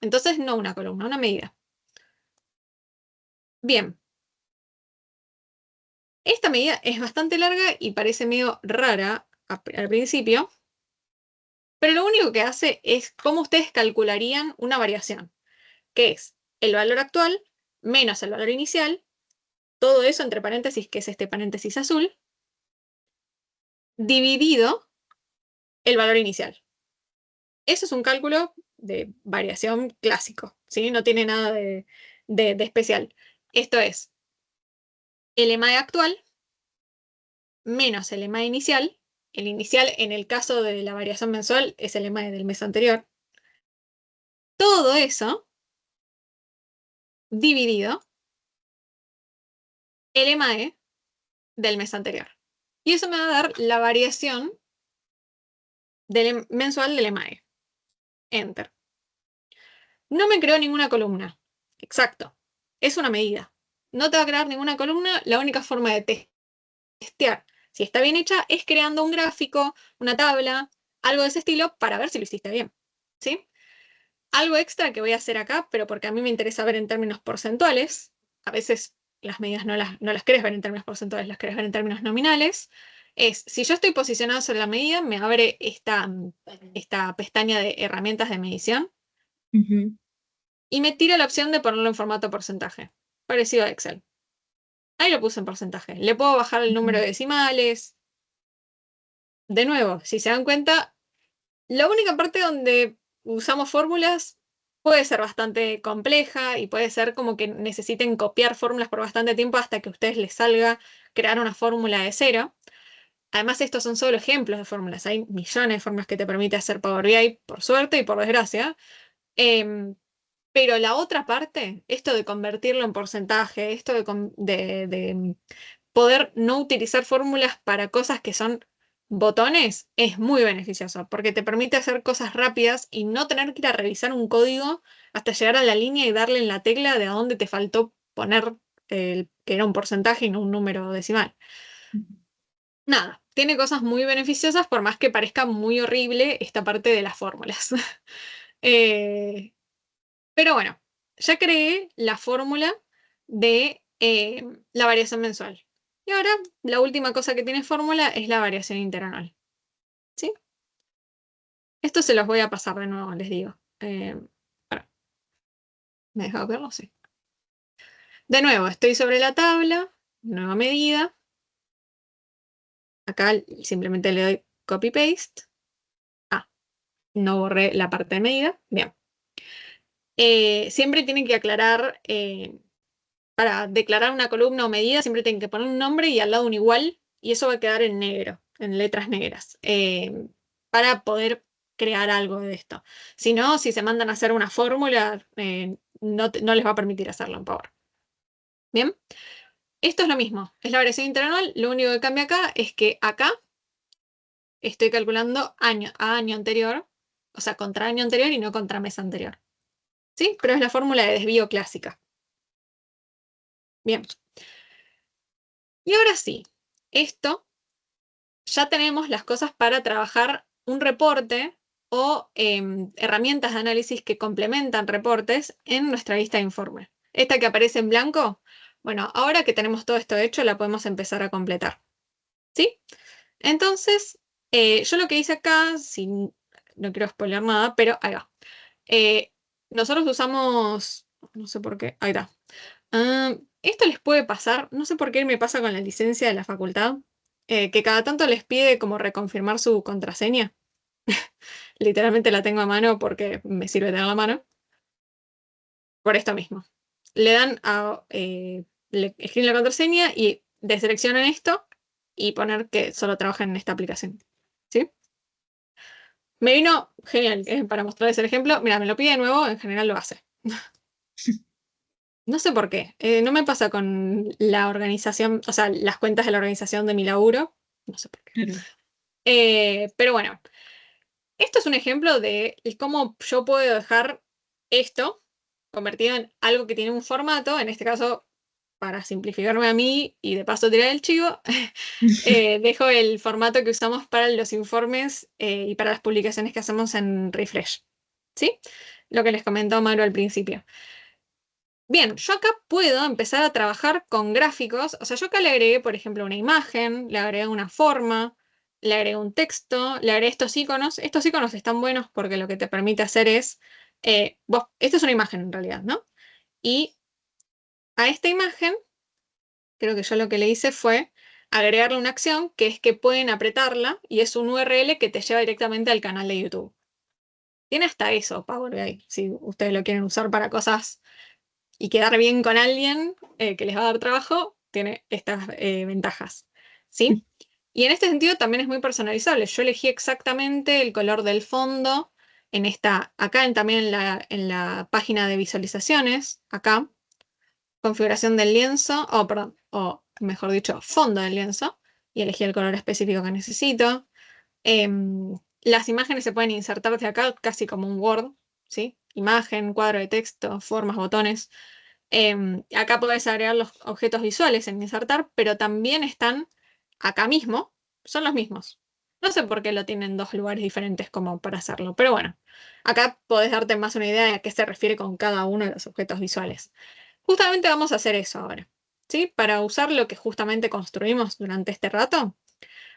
Entonces no una columna, una medida. Bien. Esta medida es bastante larga y parece medio rara al principio, pero lo único que hace es cómo ustedes calcularían una variación, que es el valor actual menos el valor inicial, todo eso entre paréntesis, que es este paréntesis azul, dividido el valor inicial. Eso es un cálculo de variación clásico, ¿sí? No tiene nada de especial. Esto es el EMAE actual menos el EMAE inicial. El inicial, en el caso de la variación mensual, es el EMAE del mes anterior. Todo eso dividido el EMAE del mes anterior. Y eso me va a dar la variación mensual del EMAE. Enter. No me creó ninguna columna. Exacto. Es una medida. No te va a crear ninguna columna. La única forma de testear Si está bien hecha, es creando un gráfico, una tabla, algo de ese estilo, para ver si lo hiciste bien, ¿sí? Algo extra que voy a hacer acá, pero porque a mí me interesa ver en términos porcentuales, a veces las medidas no las querés ver en términos porcentuales, las querés ver en términos nominales, es, si yo estoy posicionado sobre la medida, me abre esta pestaña de herramientas de medición Ujú. y me tira la opción de ponerlo en formato porcentaje, parecido a Excel. Ahí lo puse en porcentaje. Le puedo bajar el número de decimales. De nuevo, si se dan cuenta, la única parte donde usamos fórmulas puede ser bastante compleja y puede ser como que necesiten copiar fórmulas por bastante tiempo hasta que a ustedes les salga crear una fórmula de cero. Además, estos son solo ejemplos de fórmulas. Hay millones de fórmulas que te permite hacer Power BI, por suerte y por desgracia. Em, pero la otra parte, esto de convertirlo en porcentaje, esto de poder no utilizar fórmulas para cosas que son botones, es muy beneficioso, porque te permite hacer cosas rápidas y no tener que ir a revisar un código hasta llegar a la línea y darle en la tecla de a dónde te faltó poner que era un porcentaje y no un número decimal. Nada, tiene cosas muy beneficiosas, por más que parezca muy horrible esta parte de las fórmulas. Eh, pero bueno, ya creé la fórmula de la variación mensual. Y ahora la última cosa que tiene fórmula es la variación interanual. ¿Sí? Esto se los voy a pasar de nuevo, les digo. Bueno, ¿me deja verlo? Sí. De nuevo, estoy sobre la tabla, nueva medida. Acá simplemente le doy copy-paste. Ah, no borré la parte de medida. Bien. Siempre tienen que aclarar, para declarar una columna o medida, siempre tienen que poner un nombre y al lado un igual, y eso va a quedar en negro, en letras negras, para poder crear algo de esto. Si no, si se mandan a hacer una fórmula, no les va a permitir hacerlo en Power. Bien, esto es lo mismo, es la variación interanual, lo único que cambia acá es que acá estoy calculando año a año anterior, o sea, contra año anterior y no contra mes anterior. ¿Sí? Pero es la fórmula de desvío clásica. Bien. Y ahora sí, esto ya tenemos las cosas para trabajar un reporte o herramientas de análisis que complementan reportes en nuestra lista de informes. Esta que aparece en blanco, bueno, ahora que tenemos todo esto hecho, la podemos empezar a completar. ¿Sí? Entonces, yo lo que hice acá, no quiero spoiler nada, pero ahí va. Eh, nosotros usamos, no sé por qué, ahí está. Esto les puede pasar, no sé por qué me pasa con la licencia de la facultad, que cada tanto les pide como reconfirmar su contraseña. Literalmente la tengo a mano porque me sirve tener la mano. Por esto mismo. Le dan le escriben la contraseña y deseleccionan esto y poner que solo trabajan en esta aplicación. ¿Sí? Me vino genial para mostrarles el ejemplo. Mira, me lo pide de nuevo, en general lo hace. No sé por qué. No me pasa con la organización, o sea, las cuentas de la organización de mi laburo. No sé por qué. Claro. Pero bueno, esto es un ejemplo de cómo yo puedo dejar esto convertido en algo que tiene un formato, en este caso, para simplificarme a mí y de paso tirar el chivo, dejo el formato que usamos para los informes y para las publicaciones que hacemos en Refresh. ¿Sí? Lo que les comentó Mauro al principio. Bien, yo acá puedo empezar a trabajar con gráficos. O sea, yo acá le agregué, por ejemplo, una imagen, le agregué una forma, le agregué un texto, le agregué estos iconos. Estos iconos están buenos porque lo que te permite hacer es, esta es una imagen en realidad, ¿no? Y a esta imagen, creo que yo lo que le hice fue agregarle una acción que es que pueden apretarla y es un URL que te lleva directamente al canal de YouTube. Tiene hasta eso, Power BI, si ustedes lo quieren usar para cosas y quedar bien con alguien que les va a dar trabajo, tiene estas ventajas. ¿Sí? Y en este sentido también es muy personalizable. Yo elegí exactamente el color del fondo acá también en la página de visualizaciones, acá, configuración del lienzo, perdón, o mejor dicho, fondo del lienzo, y elegí el color específico que necesito. Las imágenes se pueden insertar desde acá casi como un Word, ¿sí? Imagen, cuadro de texto, formas, botones. Acá podés agregar los objetos visuales en insertar, pero también están acá mismo, son los mismos. No sé por qué lo tienen en 2 lugares diferentes como para hacerlo, pero bueno, acá podés darte más una idea de a qué se refiere con cada uno de los objetos visuales. Justamente vamos a hacer eso ahora, ¿sí? Para usar lo que justamente construimos durante este rato,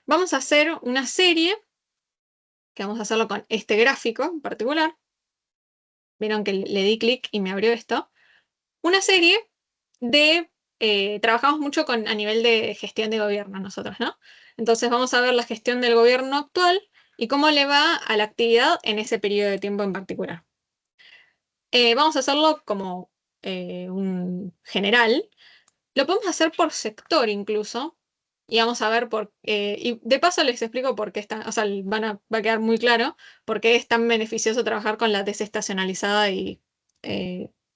vamos a hacer una serie, que vamos a hacerlo con este gráfico en particular. Vieron que le di clic y me abrió esto. Una serie de... trabajamos mucho a nivel de gestión de gobierno nosotros, ¿no? Entonces vamos a ver la gestión del gobierno actual y cómo le va a la actividad en ese periodo de tiempo en particular. Vamos a hacerlo como un general. Lo podemos hacer por sector incluso. Y vamos a ver y de paso les explico por qué está, o sea, va a quedar muy claro por qué es tan beneficioso trabajar con la desestacionalizada y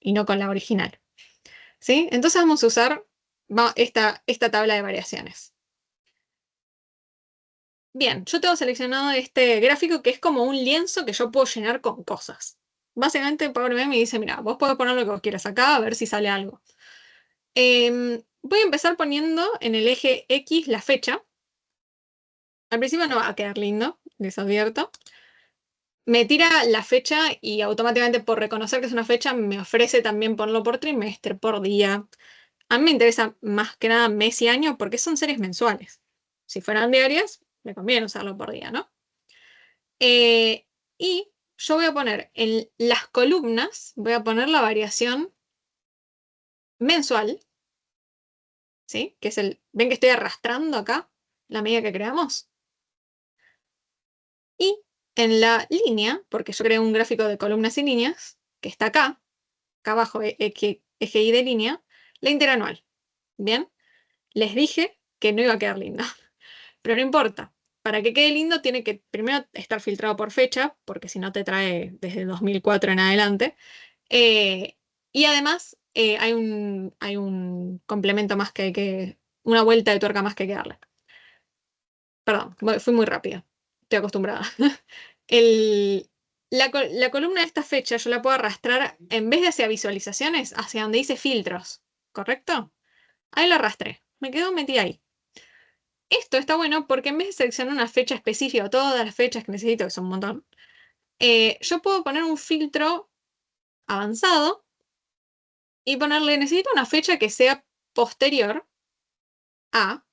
no con la original. ¿Sí? Entonces vamos a usar esta tabla de variaciones. Bien, yo tengo seleccionado este gráfico que es como un lienzo que yo puedo llenar con cosas. Básicamente Power BI me dice, mira, vos podés poner lo que vos quieras acá a ver si sale algo. Voy a empezar poniendo en el eje X la fecha. Al principio no va a quedar lindo, les advierto. Me tira la fecha y automáticamente por reconocer que es una fecha me ofrece también ponerlo por trimestre, por día. A mí me interesa más que nada mes y año porque son series mensuales. Si fueran diarias, me conviene usarlo por día, ¿no? Y yo voy a poner en las columnas, voy a poner la variación mensual, ¿sí? Que es ¿ven que estoy arrastrando acá la medida que creamos? Y en la línea, porque yo creé un gráfico de columnas y líneas, que está acá abajo, eje Y de línea, la interanual. ¿Bien? Les dije que no iba a quedar linda. Pero no importa. Para que quede lindo tiene que primero estar filtrado por fecha, porque si no te trae desde 2004 en adelante. Y además hay un complemento más una vuelta de tuerca más que hay que darle. Perdón, fui muy rápida. Estoy acostumbrada. La columna de esta fecha yo la puedo arrastrar en vez de hacia visualizaciones, hacia donde dice filtros. ¿Correcto? Ahí la arrastré. Me quedo metida ahí. Esto está bueno porque en vez de seleccionar una fecha específica o todas las fechas que necesito, que son un montón, yo puedo poner un filtro avanzado y ponerle, necesito una fecha que sea posterior a,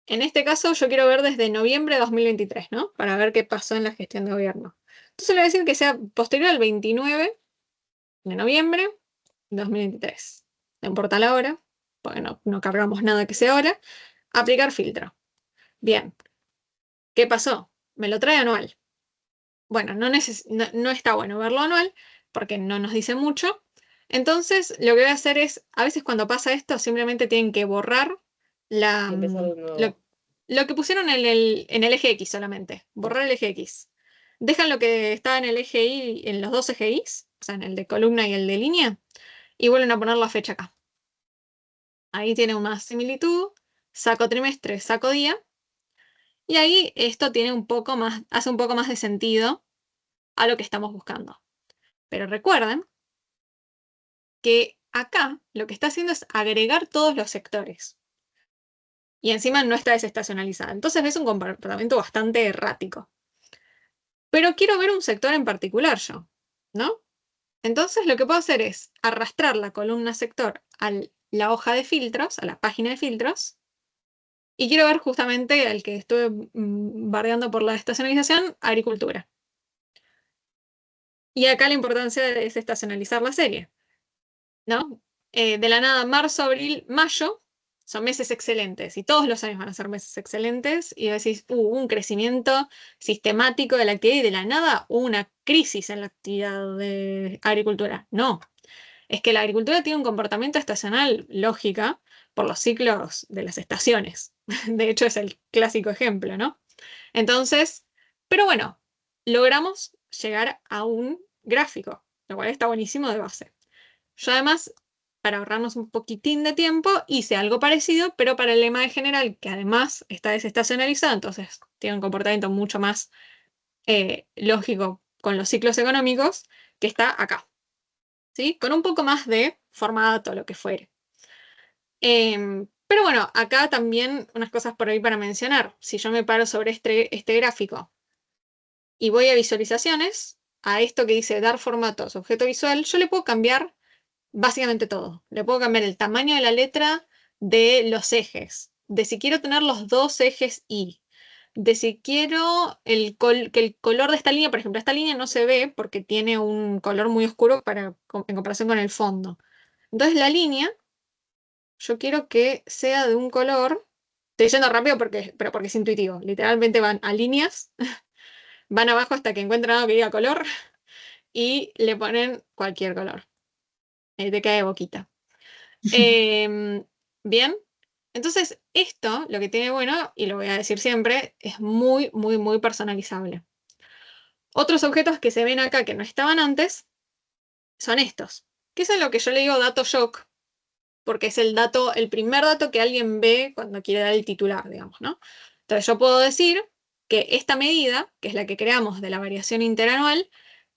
en este caso yo quiero ver desde noviembre de 2023, ¿no? Para ver qué pasó en la gestión de gobierno. Entonces le voy a decir que sea posterior al 29 de noviembre de 2023. No importa la hora, porque no cargamos nada que sea hora. Aplicar filtro. Bien. ¿Qué pasó? Me lo trae anual. Bueno, no está bueno verlo anual porque no nos dice mucho. Entonces, lo que voy a hacer es, a veces cuando pasa esto, simplemente tienen que borrar Y empezar de nuevo. lo que pusieron en el eje X solamente. Borrar el eje X. Dejan lo que está en el eje Y, en los dos eje Y, o sea, en el de columna y el de línea, y vuelven a poner la fecha acá. Ahí tiene una similitud. Saco trimestre, saco día. Y ahí esto tiene hace un poco más de sentido a lo que estamos buscando. Pero recuerden que acá lo que está haciendo es agregar todos los sectores. Y encima no está desestacionalizada. Entonces ves un comportamiento bastante errático. Pero quiero ver un sector en particular yo, ¿no? Entonces lo que puedo hacer es arrastrar la columna sector a la hoja de filtros, a la página de filtros, y quiero ver justamente al que estuve bardeando por la estacionalización, agricultura. Y acá la importancia de desestacionalizar la serie, ¿no? De la nada, marzo, abril, mayo son meses excelentes y todos los años van a ser meses excelentes y decís, hubo un crecimiento sistemático de la actividad y de la nada hubo una crisis en la actividad de agricultura. No, es que la agricultura tiene un comportamiento estacional lógica por los ciclos de las estaciones. De hecho, es el clásico ejemplo, ¿no? Entonces, pero bueno, logramos llegar a un gráfico, lo cual está buenísimo de base. Yo además, para ahorrarnos un poquitín de tiempo, hice algo parecido, pero para el lema de general, que además está desestacionalizado, entonces tiene un comportamiento mucho más lógico con los ciclos económicos, que está acá, ¿sí? Con un poco más de formato, lo que fuere. Pero bueno, acá también unas cosas por ahí para mencionar. Si yo me paro sobre este gráfico y voy a visualizaciones, a esto que dice dar formatos, objeto visual, yo le puedo cambiar básicamente todo. Le puedo cambiar el tamaño de la letra, de los ejes, de si quiero tener los dos ejes Y, de si quiero que el color de esta línea, por ejemplo, esta línea no se ve porque tiene un color muy oscuro en comparación con el fondo. Entonces la línea, yo quiero que sea de un color, estoy yendo rápido pero porque es intuitivo, literalmente van a líneas, van abajo hasta que encuentran algo que diga color y le ponen cualquier color. Ahí te cae boquita. Bien, entonces esto lo que tiene bueno, y lo voy a decir siempre, es muy, muy, muy personalizable. Otros objetos que se ven acá que no estaban antes son estos, que es lo que yo le digo dato shock, porque es el primer dato que alguien ve cuando quiere dar el titular, digamos, ¿no? Entonces yo puedo decir que esta medida, que es la que creamos de la variación interanual,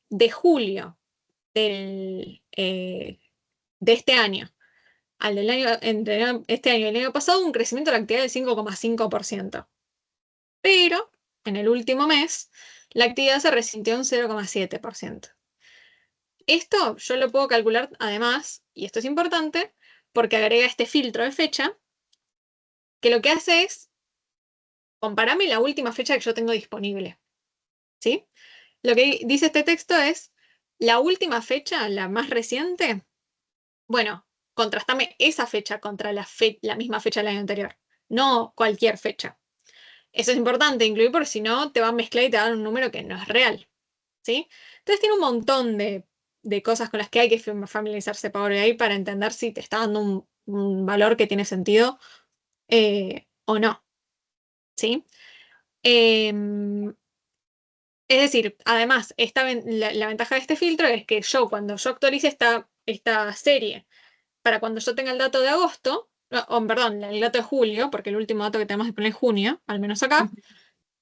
de julio de este año al del año, entre este año y el año pasado, un crecimiento de la actividad del 5,5%. Pero en el último mes, la actividad se resintió un 0,7%. Esto yo lo puedo calcular además, y esto es importante, porque agrega este filtro de fecha, que lo que hace es compararme la última fecha que yo tengo disponible. ¿Sí? Lo que dice este texto es, la última fecha, la más reciente, bueno, contrastame esa fecha contra la misma fecha del año anterior, no cualquier fecha. Eso es importante incluir porque si no te va a mezclar y te va a dar un número que no es real. ¿Sí? Entonces tiene un montón de cosas con las que hay que familiarizarse Power BI para entender si te está dando un valor que tiene sentido o no. ¿Sí? Es decir, además, la ventaja de este filtro es que cuando yo actualice esta serie para cuando yo tenga el dato de agosto, perdón, el dato de julio, porque el último dato que tenemos disponible es junio, al menos acá,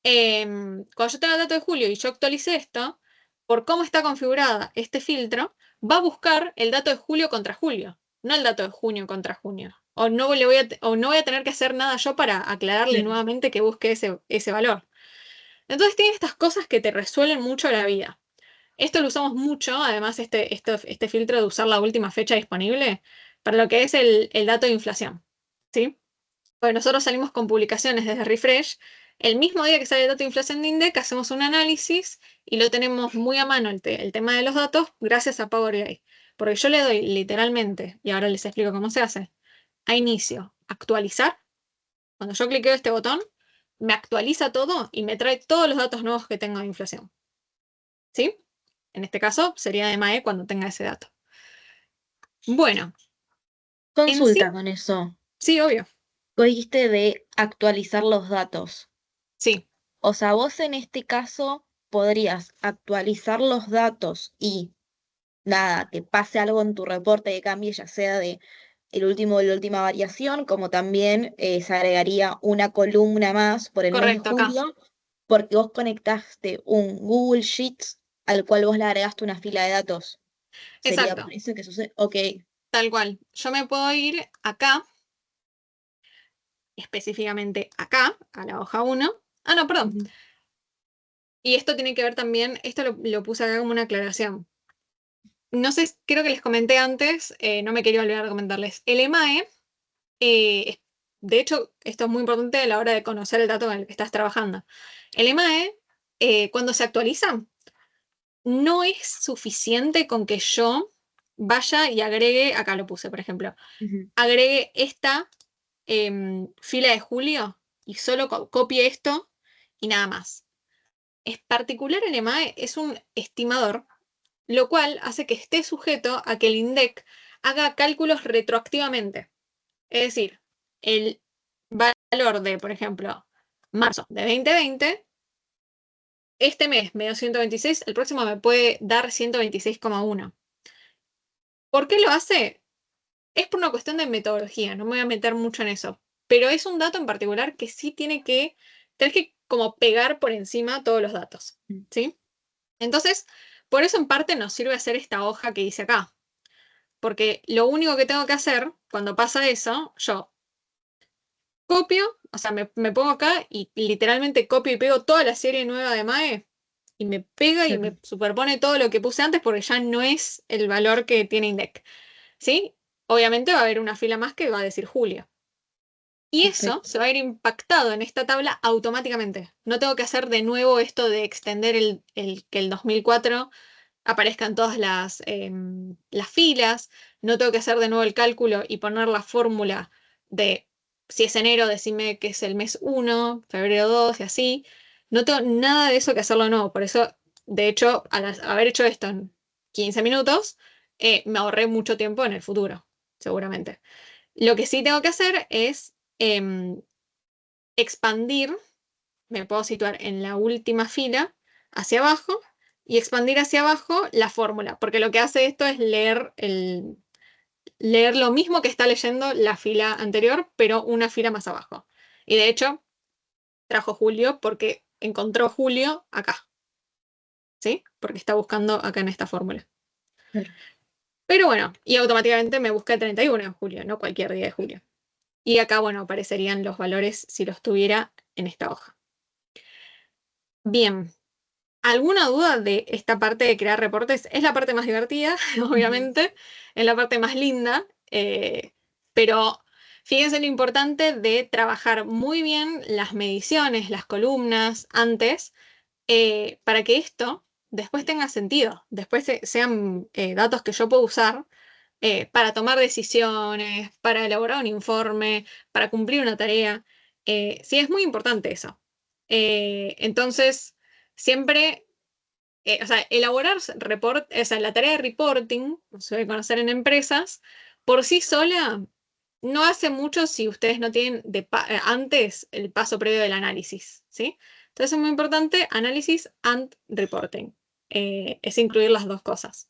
cuando yo tenga el dato de julio y yo actualice esto, por cómo está configurada este filtro, va a buscar el dato de julio contra julio, no el dato de junio contra junio. O no voy a tener que hacer nada yo para aclararle nuevamente que busque ese valor. Entonces tiene estas cosas que te resuelven mucho la vida. Esto lo usamos mucho, además este filtro de usar la última fecha disponible para lo que es el dato de inflación. ¿Sí? Pues nosotros salimos con publicaciones desde Refresh. El mismo día que sale el dato de inflación de INDEC, hacemos un análisis y lo tenemos muy a mano el tema de los datos gracias a Power BI. Porque yo le doy literalmente, y ahora les explico cómo se hace, a inicio, actualizar. Cuando yo cliqueo este botón, me actualiza todo y me trae todos los datos nuevos que tengo de inflación. ¿Sí? En este caso sería de MAE cuando tenga ese dato. Bueno, en sí, Consulta con eso. sí, obvio. Vos dijiste de actualizar los datos. Sí, O sea, vos en este caso podrías actualizar los datos y nada, que pase algo en tu reporte que cambie, ya sea de la última variación, como también se agregaría una columna más por el mes de correcto, acá. julio, porque vos conectaste un Google Sheets al cual vos le agregaste una fila de datos. ¿Sería por Exacto, eso que sucede? Ok. tal cual. Yo me puedo ir acá, específicamente acá, a la hoja 1. Ah, no, perdón. Ujú. Y esto tiene que ver también, esto lo puse acá como una aclaración. No sé, creo que les comenté antes, no me quería olvidar de comentarles. El EMAE, de hecho, esto es muy importante a la hora de conocer el dato con el que estás trabajando. El EMAE, cuando se actualiza, no es suficiente con que yo vaya y agregue, acá lo puse, por ejemplo, Ujú. agregue esta fila de julio y solo copie esto y nada más. Es particular el EMAE, es un estimador, lo cual hace que esté sujeto a que el INDEC haga cálculos retroactivamente. Es decir, el valor de, por ejemplo, marzo de 2020, este mes me dio 126, el próximo me puede dar 126,1. ¿Por qué lo hace? Es por una cuestión de metodología, no me voy a meter mucho en eso. Pero es un dato en particular que sí tenés que como pegar por encima todos los datos. ¿Sí? Entonces, por eso en parte nos sirve hacer esta hoja que hice acá. Porque lo único que tengo que hacer cuando pasa eso, yo copio, o sea, me pongo acá y literalmente copio y pego toda la serie nueva de Mae y me pega y me superpone todo lo que puse antes porque ya no es el valor que tiene Indec. ¿Sí? Obviamente va a haber una fila más que va a decir Julio. Y eso Perfecto. se va a ir impactado en esta tabla automáticamente. No tengo que hacer de nuevo esto de extender que el 2004 aparezcan todas las filas. No tengo que hacer de nuevo el cálculo y poner la fórmula de si es enero, decime que es el mes 1, febrero 2 y así. No tengo nada de eso que hacerlo de nuevo. Por eso, de hecho, al haber hecho esto en 15 minutos, me ahorré mucho tiempo en el futuro, seguramente. Lo que sí tengo que hacer es expandir, me puedo situar en la última fila hacia abajo y expandir hacia abajo la fórmula, porque lo que hace esto es leer lo mismo que está leyendo la fila anterior, pero una fila más abajo. Y de hecho, trajo Julio porque encontró Julio acá, ¿sí? Porque está buscando acá en esta fórmula. Claro. Pero bueno, y automáticamente me busca el 31 de julio, no cualquier día de julio. Y acá, bueno, aparecerían los valores si los tuviera en esta hoja. Bien, ¿alguna duda de esta parte de crear reportes? Es la parte más divertida, obviamente, es la parte más linda, pero fíjense lo importante de trabajar muy bien las mediciones, las columnas antes, para que esto después tenga sentido, después sean datos que yo puedo usar para tomar decisiones, para elaborar un informe, para cumplir una tarea. Sí, es muy importante eso. Entonces, siempre, o sea, elaborar o sea, la tarea de reporting, se suele conocer en empresas, por sí sola no hace mucho si ustedes no tienen antes el paso previo del análisis, ¿sí? Entonces es muy importante análisis and reporting. Es incluir las dos cosas.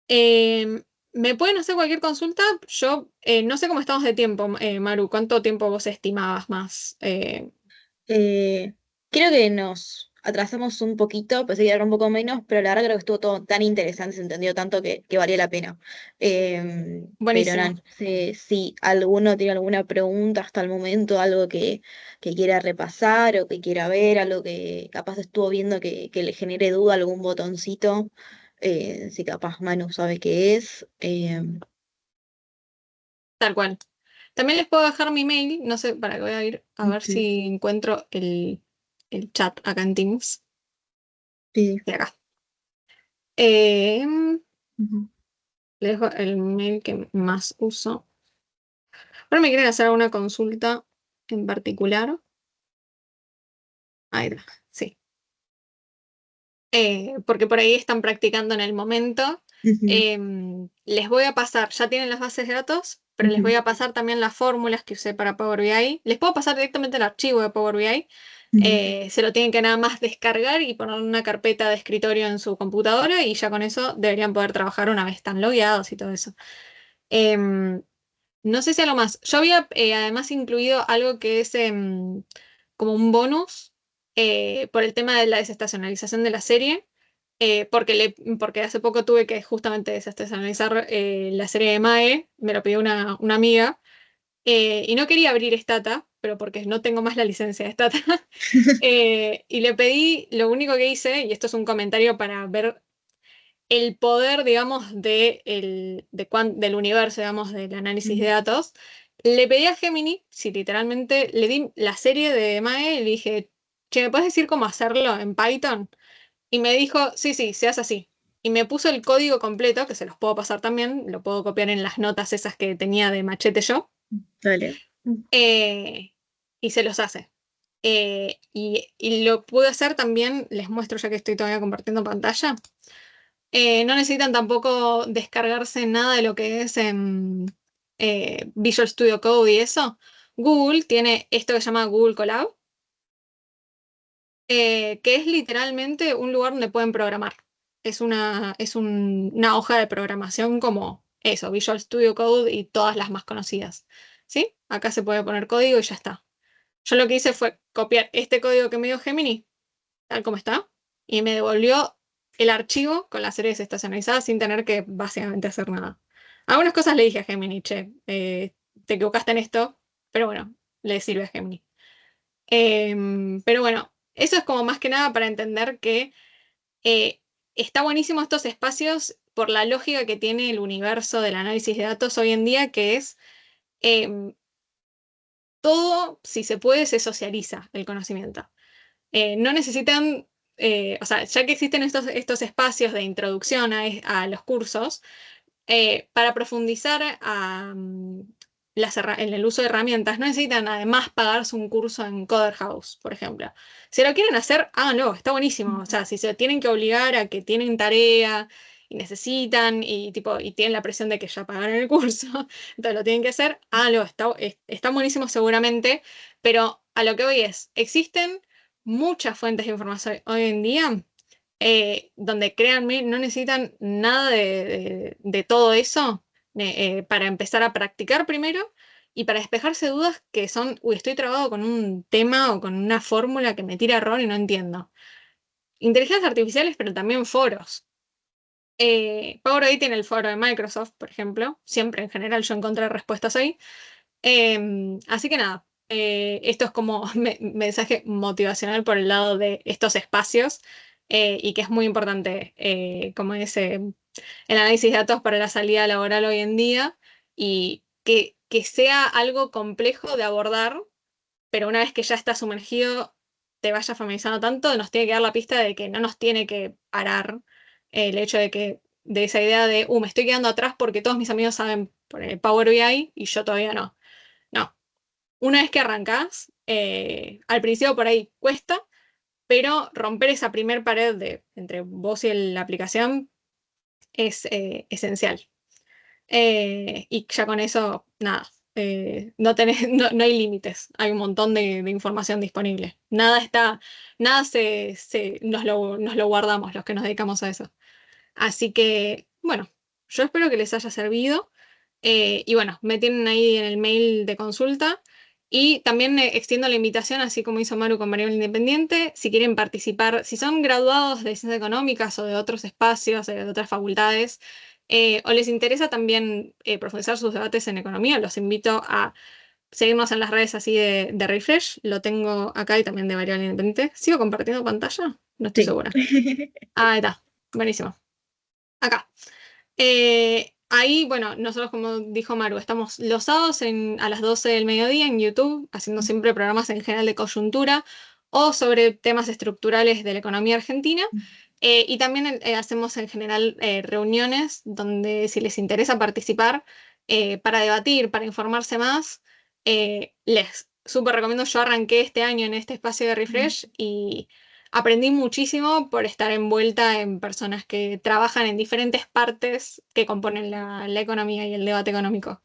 ¿Me pueden hacer cualquier consulta? Yo no sé cómo estamos de tiempo, Maru. ¿Cuánto tiempo vos estimabas más? Eh, Creo que nos atrasamos un poquito, pensé que iba a dar un poco menos, pero la verdad creo que estuvo todo tan interesante, se entendió tanto que valía la pena. Pero Buenísimo. no sé si alguno tiene alguna pregunta hasta el momento, algo que quiera repasar o que quiera ver, algo que capaz estuvo viendo que le genere duda, algún botoncito, si capaz Manu sabe qué es. Tal cual. También les puedo dejar mi mail, no sé, para que voy a ir a ver Sí, si encuentro el chat acá en Teams. sí. De acá. Eh, Ujú. Les dejo el mail que más uso. Ahora me quieren hacer alguna consulta en particular. Ahí está, sí. Porque por ahí están practicando en el momento. Ujú, Les voy a pasar, ya tienen las bases de datos, pero les ujú, voy a pasar también las fórmulas que usé para Power BI. Les puedo pasar directamente el archivo de Power BI. ujú. Se lo tienen que nada más descargar y poner en una carpeta de escritorio en su computadora y ya con eso deberían poder trabajar una vez están logueados y todo eso. Em, no sé si algo más. Yo había además incluido algo que es como un bonus por el tema de la desestacionalización de la serie, porque hace poco tuve que justamente desestacionalizar la serie de Mae, me lo pidió una amiga, y no quería abrir Stata, pero porque no tengo más la licencia de Stata, y le pedí, lo único que hice, y esto es un comentario para ver el poder, digamos, del universo, digamos, del análisis de Ujú. datos, le pedí a Gemini, si literalmente le di la serie de Mae y le dije, che, ¿me puedes decir cómo hacerlo en Python? Y me dijo, sí, sí, se hace así. Y me puso el código completo, que se los puedo pasar también, lo puedo copiar en las notas esas que tenía de machete yo, Dale. eh, y se los hace. Y lo pude hacer también, les muestro ya que estoy todavía compartiendo pantalla. No necesitan tampoco descargarse nada de lo que es Visual Studio Code y eso. Google tiene esto que se llama Google Colab, que es literalmente un lugar donde pueden programar. Una hoja de programación como eso, Visual Studio Code y todas las más conocidas. ¿Sí? Acá se puede poner código y ya está. Yo lo que hice fue copiar este código que me dio Gemini, tal como está, y me devolvió el archivo con las series estacionalizadas sin tener que básicamente hacer nada. Algunas cosas le dije a Gemini, che, te equivocaste en esto, pero bueno, le sirve a Gemini. Pero bueno, eso es como más que nada para entender que está buenísimo estos espacios por la lógica que tiene el universo del análisis de datos hoy en día, que es todo, si se puede, se socializa el conocimiento. No necesitan, o sea, ya que existen estos espacios de introducción a los cursos, para profundizar en el uso de herramientas, no necesitan además pagarse un curso en Coder House, por ejemplo. Si lo quieren hacer, háganlo, está buenísimo. O sea, si se tienen que obligar a que tienen tarea y necesitan y tienen la presión de que ya pagaron el curso, entonces lo tienen que hacer, háganlo, está buenísimo seguramente, pero a lo que voy es, existen muchas fuentes de información hoy en día donde créanme, no necesitan nada de todo eso para empezar a practicar primero y para despejarse dudas que son, uy, estoy trabado con un tema o con una fórmula que me tira error y no entiendo. Inteligencias artificiales, pero también foros. Power BI tiene el foro de Microsoft, por ejemplo. Siempre en general yo encontré respuestas ahí. Así que nada, esto es como mensaje motivacional por el lado de estos espacios y que es muy importante como es el análisis de datos para la salida laboral hoy en día y que sea algo complejo de abordar, pero una vez que ya está sumergido, te vaya familiarizando tanto, nos tiene que dar la pista de que no nos tiene que parar el hecho de esa idea de, me estoy quedando atrás porque todos mis amigos saben por el Power BI y yo todavía no. No, una vez que arrancás, al principio por ahí cuesta, pero romper esa primer pared entre vos y la aplicación es esencial. Y ya con eso, nada, no hay límites, hay un montón de información disponible. Nada nos lo guardamos los que nos dedicamos a eso. Así que, bueno, yo espero que les haya servido. Y bueno, me tienen ahí en el mail de consulta. Y también extiendo la invitación, así como hizo Maru con Variable Independiente, si quieren participar, si son graduados de Ciencias Económicas o de otros espacios, de otras facultades, o les interesa también profundizar sus debates en economía, los invito a seguirnos en las redes así de Refresh. Lo tengo acá y también de Variable Independiente. ¿Sigo compartiendo pantalla? No estoy Sí. segura. Ahí está. Buenísimo. Acá. Ahí, bueno, nosotros, como dijo Maru, estamos los sábados a las 12 del mediodía en YouTube, haciendo siempre programas en general de coyuntura o sobre temas estructurales de la economía argentina. Y también hacemos en general reuniones donde si les interesa participar para debatir, para informarse más, les súper recomiendo. Yo arranqué este año en este espacio de Refresh y aprendí muchísimo por estar envuelta en personas que trabajan en diferentes partes que componen la economía y el debate económico.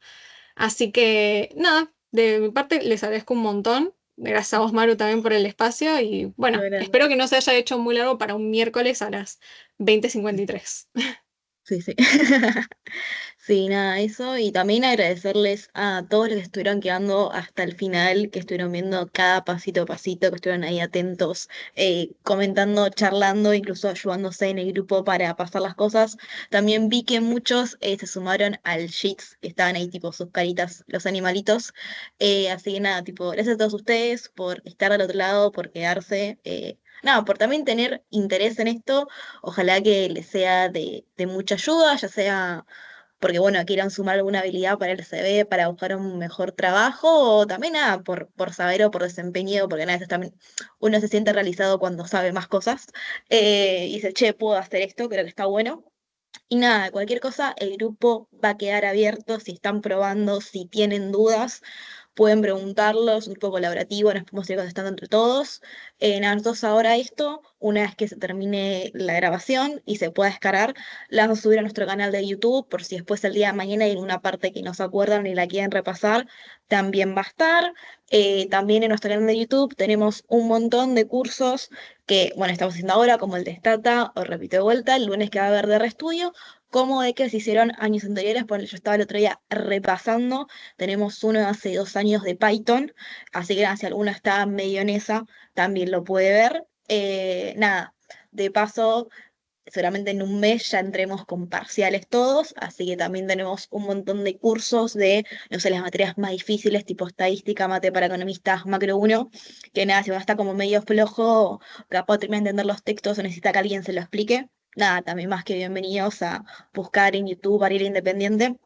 Así que nada, de mi parte les agradezco un montón. Gracias a vos, Maru, también por el espacio. Y bueno, espero que no se haya hecho muy largo para un miércoles a las 20:53. Sí, sí. Sí, nada, eso. Y también agradecerles a todos los que estuvieron quedando hasta el final, que estuvieron viendo cada pasito a pasito, que estuvieron ahí atentos, comentando, charlando, incluso ayudándose en el grupo para pasar las cosas. También vi que muchos se sumaron al Sheets, que estaban ahí tipo sus caritas, los animalitos. Así que nada, tipo, gracias a todos ustedes por estar del otro lado, por quedarse. Nada, por también tener interés en esto. Ojalá que les sea de mucha ayuda, ya sea porque bueno, quieran sumar alguna habilidad para el CV, para buscar un mejor trabajo, o también nada, por saber o por desempeño, porque nada, a veces también uno se siente realizado cuando sabe más cosas, y dice, che, puedo hacer esto, creo que está bueno. Y nada, cualquier cosa, el grupo va a quedar abierto si están probando, si tienen dudas, pueden preguntarlo, es un grupo colaborativo, nos podemos ir contestando entre todos. Nada, nosotros ahora esto, una vez que se termine la grabación y se pueda descargar, la vamos a subir a nuestro canal de YouTube, por si después el día de mañana hay alguna parte que no se acuerdan y la quieren repasar, también va a estar. También en nuestro canal de YouTube tenemos un montón de cursos que, bueno, estamos haciendo ahora, como el de Stata, o repito de vuelta, el lunes que va a haber de reestudio, como de que se hicieron años anteriores, por yo estaba el otro día repasando, tenemos uno de hace 2 años de Python, así que nada, si alguno está medio en esa, también lo puede ver. Nada, de paso, seguramente en un mes ya entremos con parciales todos, así que también tenemos un montón de cursos de, no sé, las materias más difíciles, tipo estadística, mate para economistas, macro uno, que nada, si uno está como medio flojo, capaz de terminar de entender los textos o necesita que alguien se lo explique, nada, también más que bienvenidos a buscar en YouTube Ariel Independiente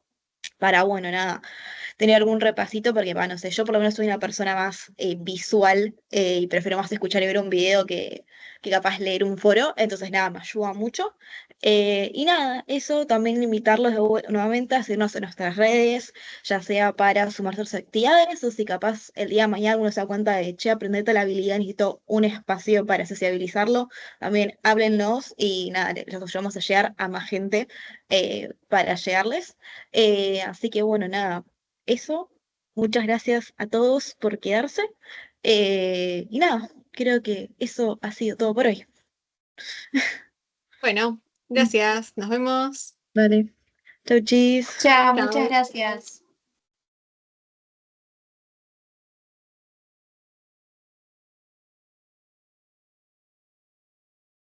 para, bueno, nada, tener algún repasito, porque, bueno, no sé, yo por lo menos soy una persona más visual y prefiero más escuchar y ver un video que capaz leer un foro, entonces nada, me ayuda mucho. Y nada, eso también invitarlos nuevamente a seguirnos en nuestras redes, ya sea para sumarse a sus actividades o si capaz el día de mañana uno se da cuenta de, che, aprendete la habilidad, necesito un espacio para sociabilizarlo, también háblennos y nada, los ayudamos a llegar a más gente para llegarles. Así que bueno, nada, eso. Muchas gracias a todos por quedarse. Y nada, creo que eso ha sido todo por hoy. Bueno, gracias. Nos vemos. Vale. Chau, chis. Chao, muchas Chao. gracias.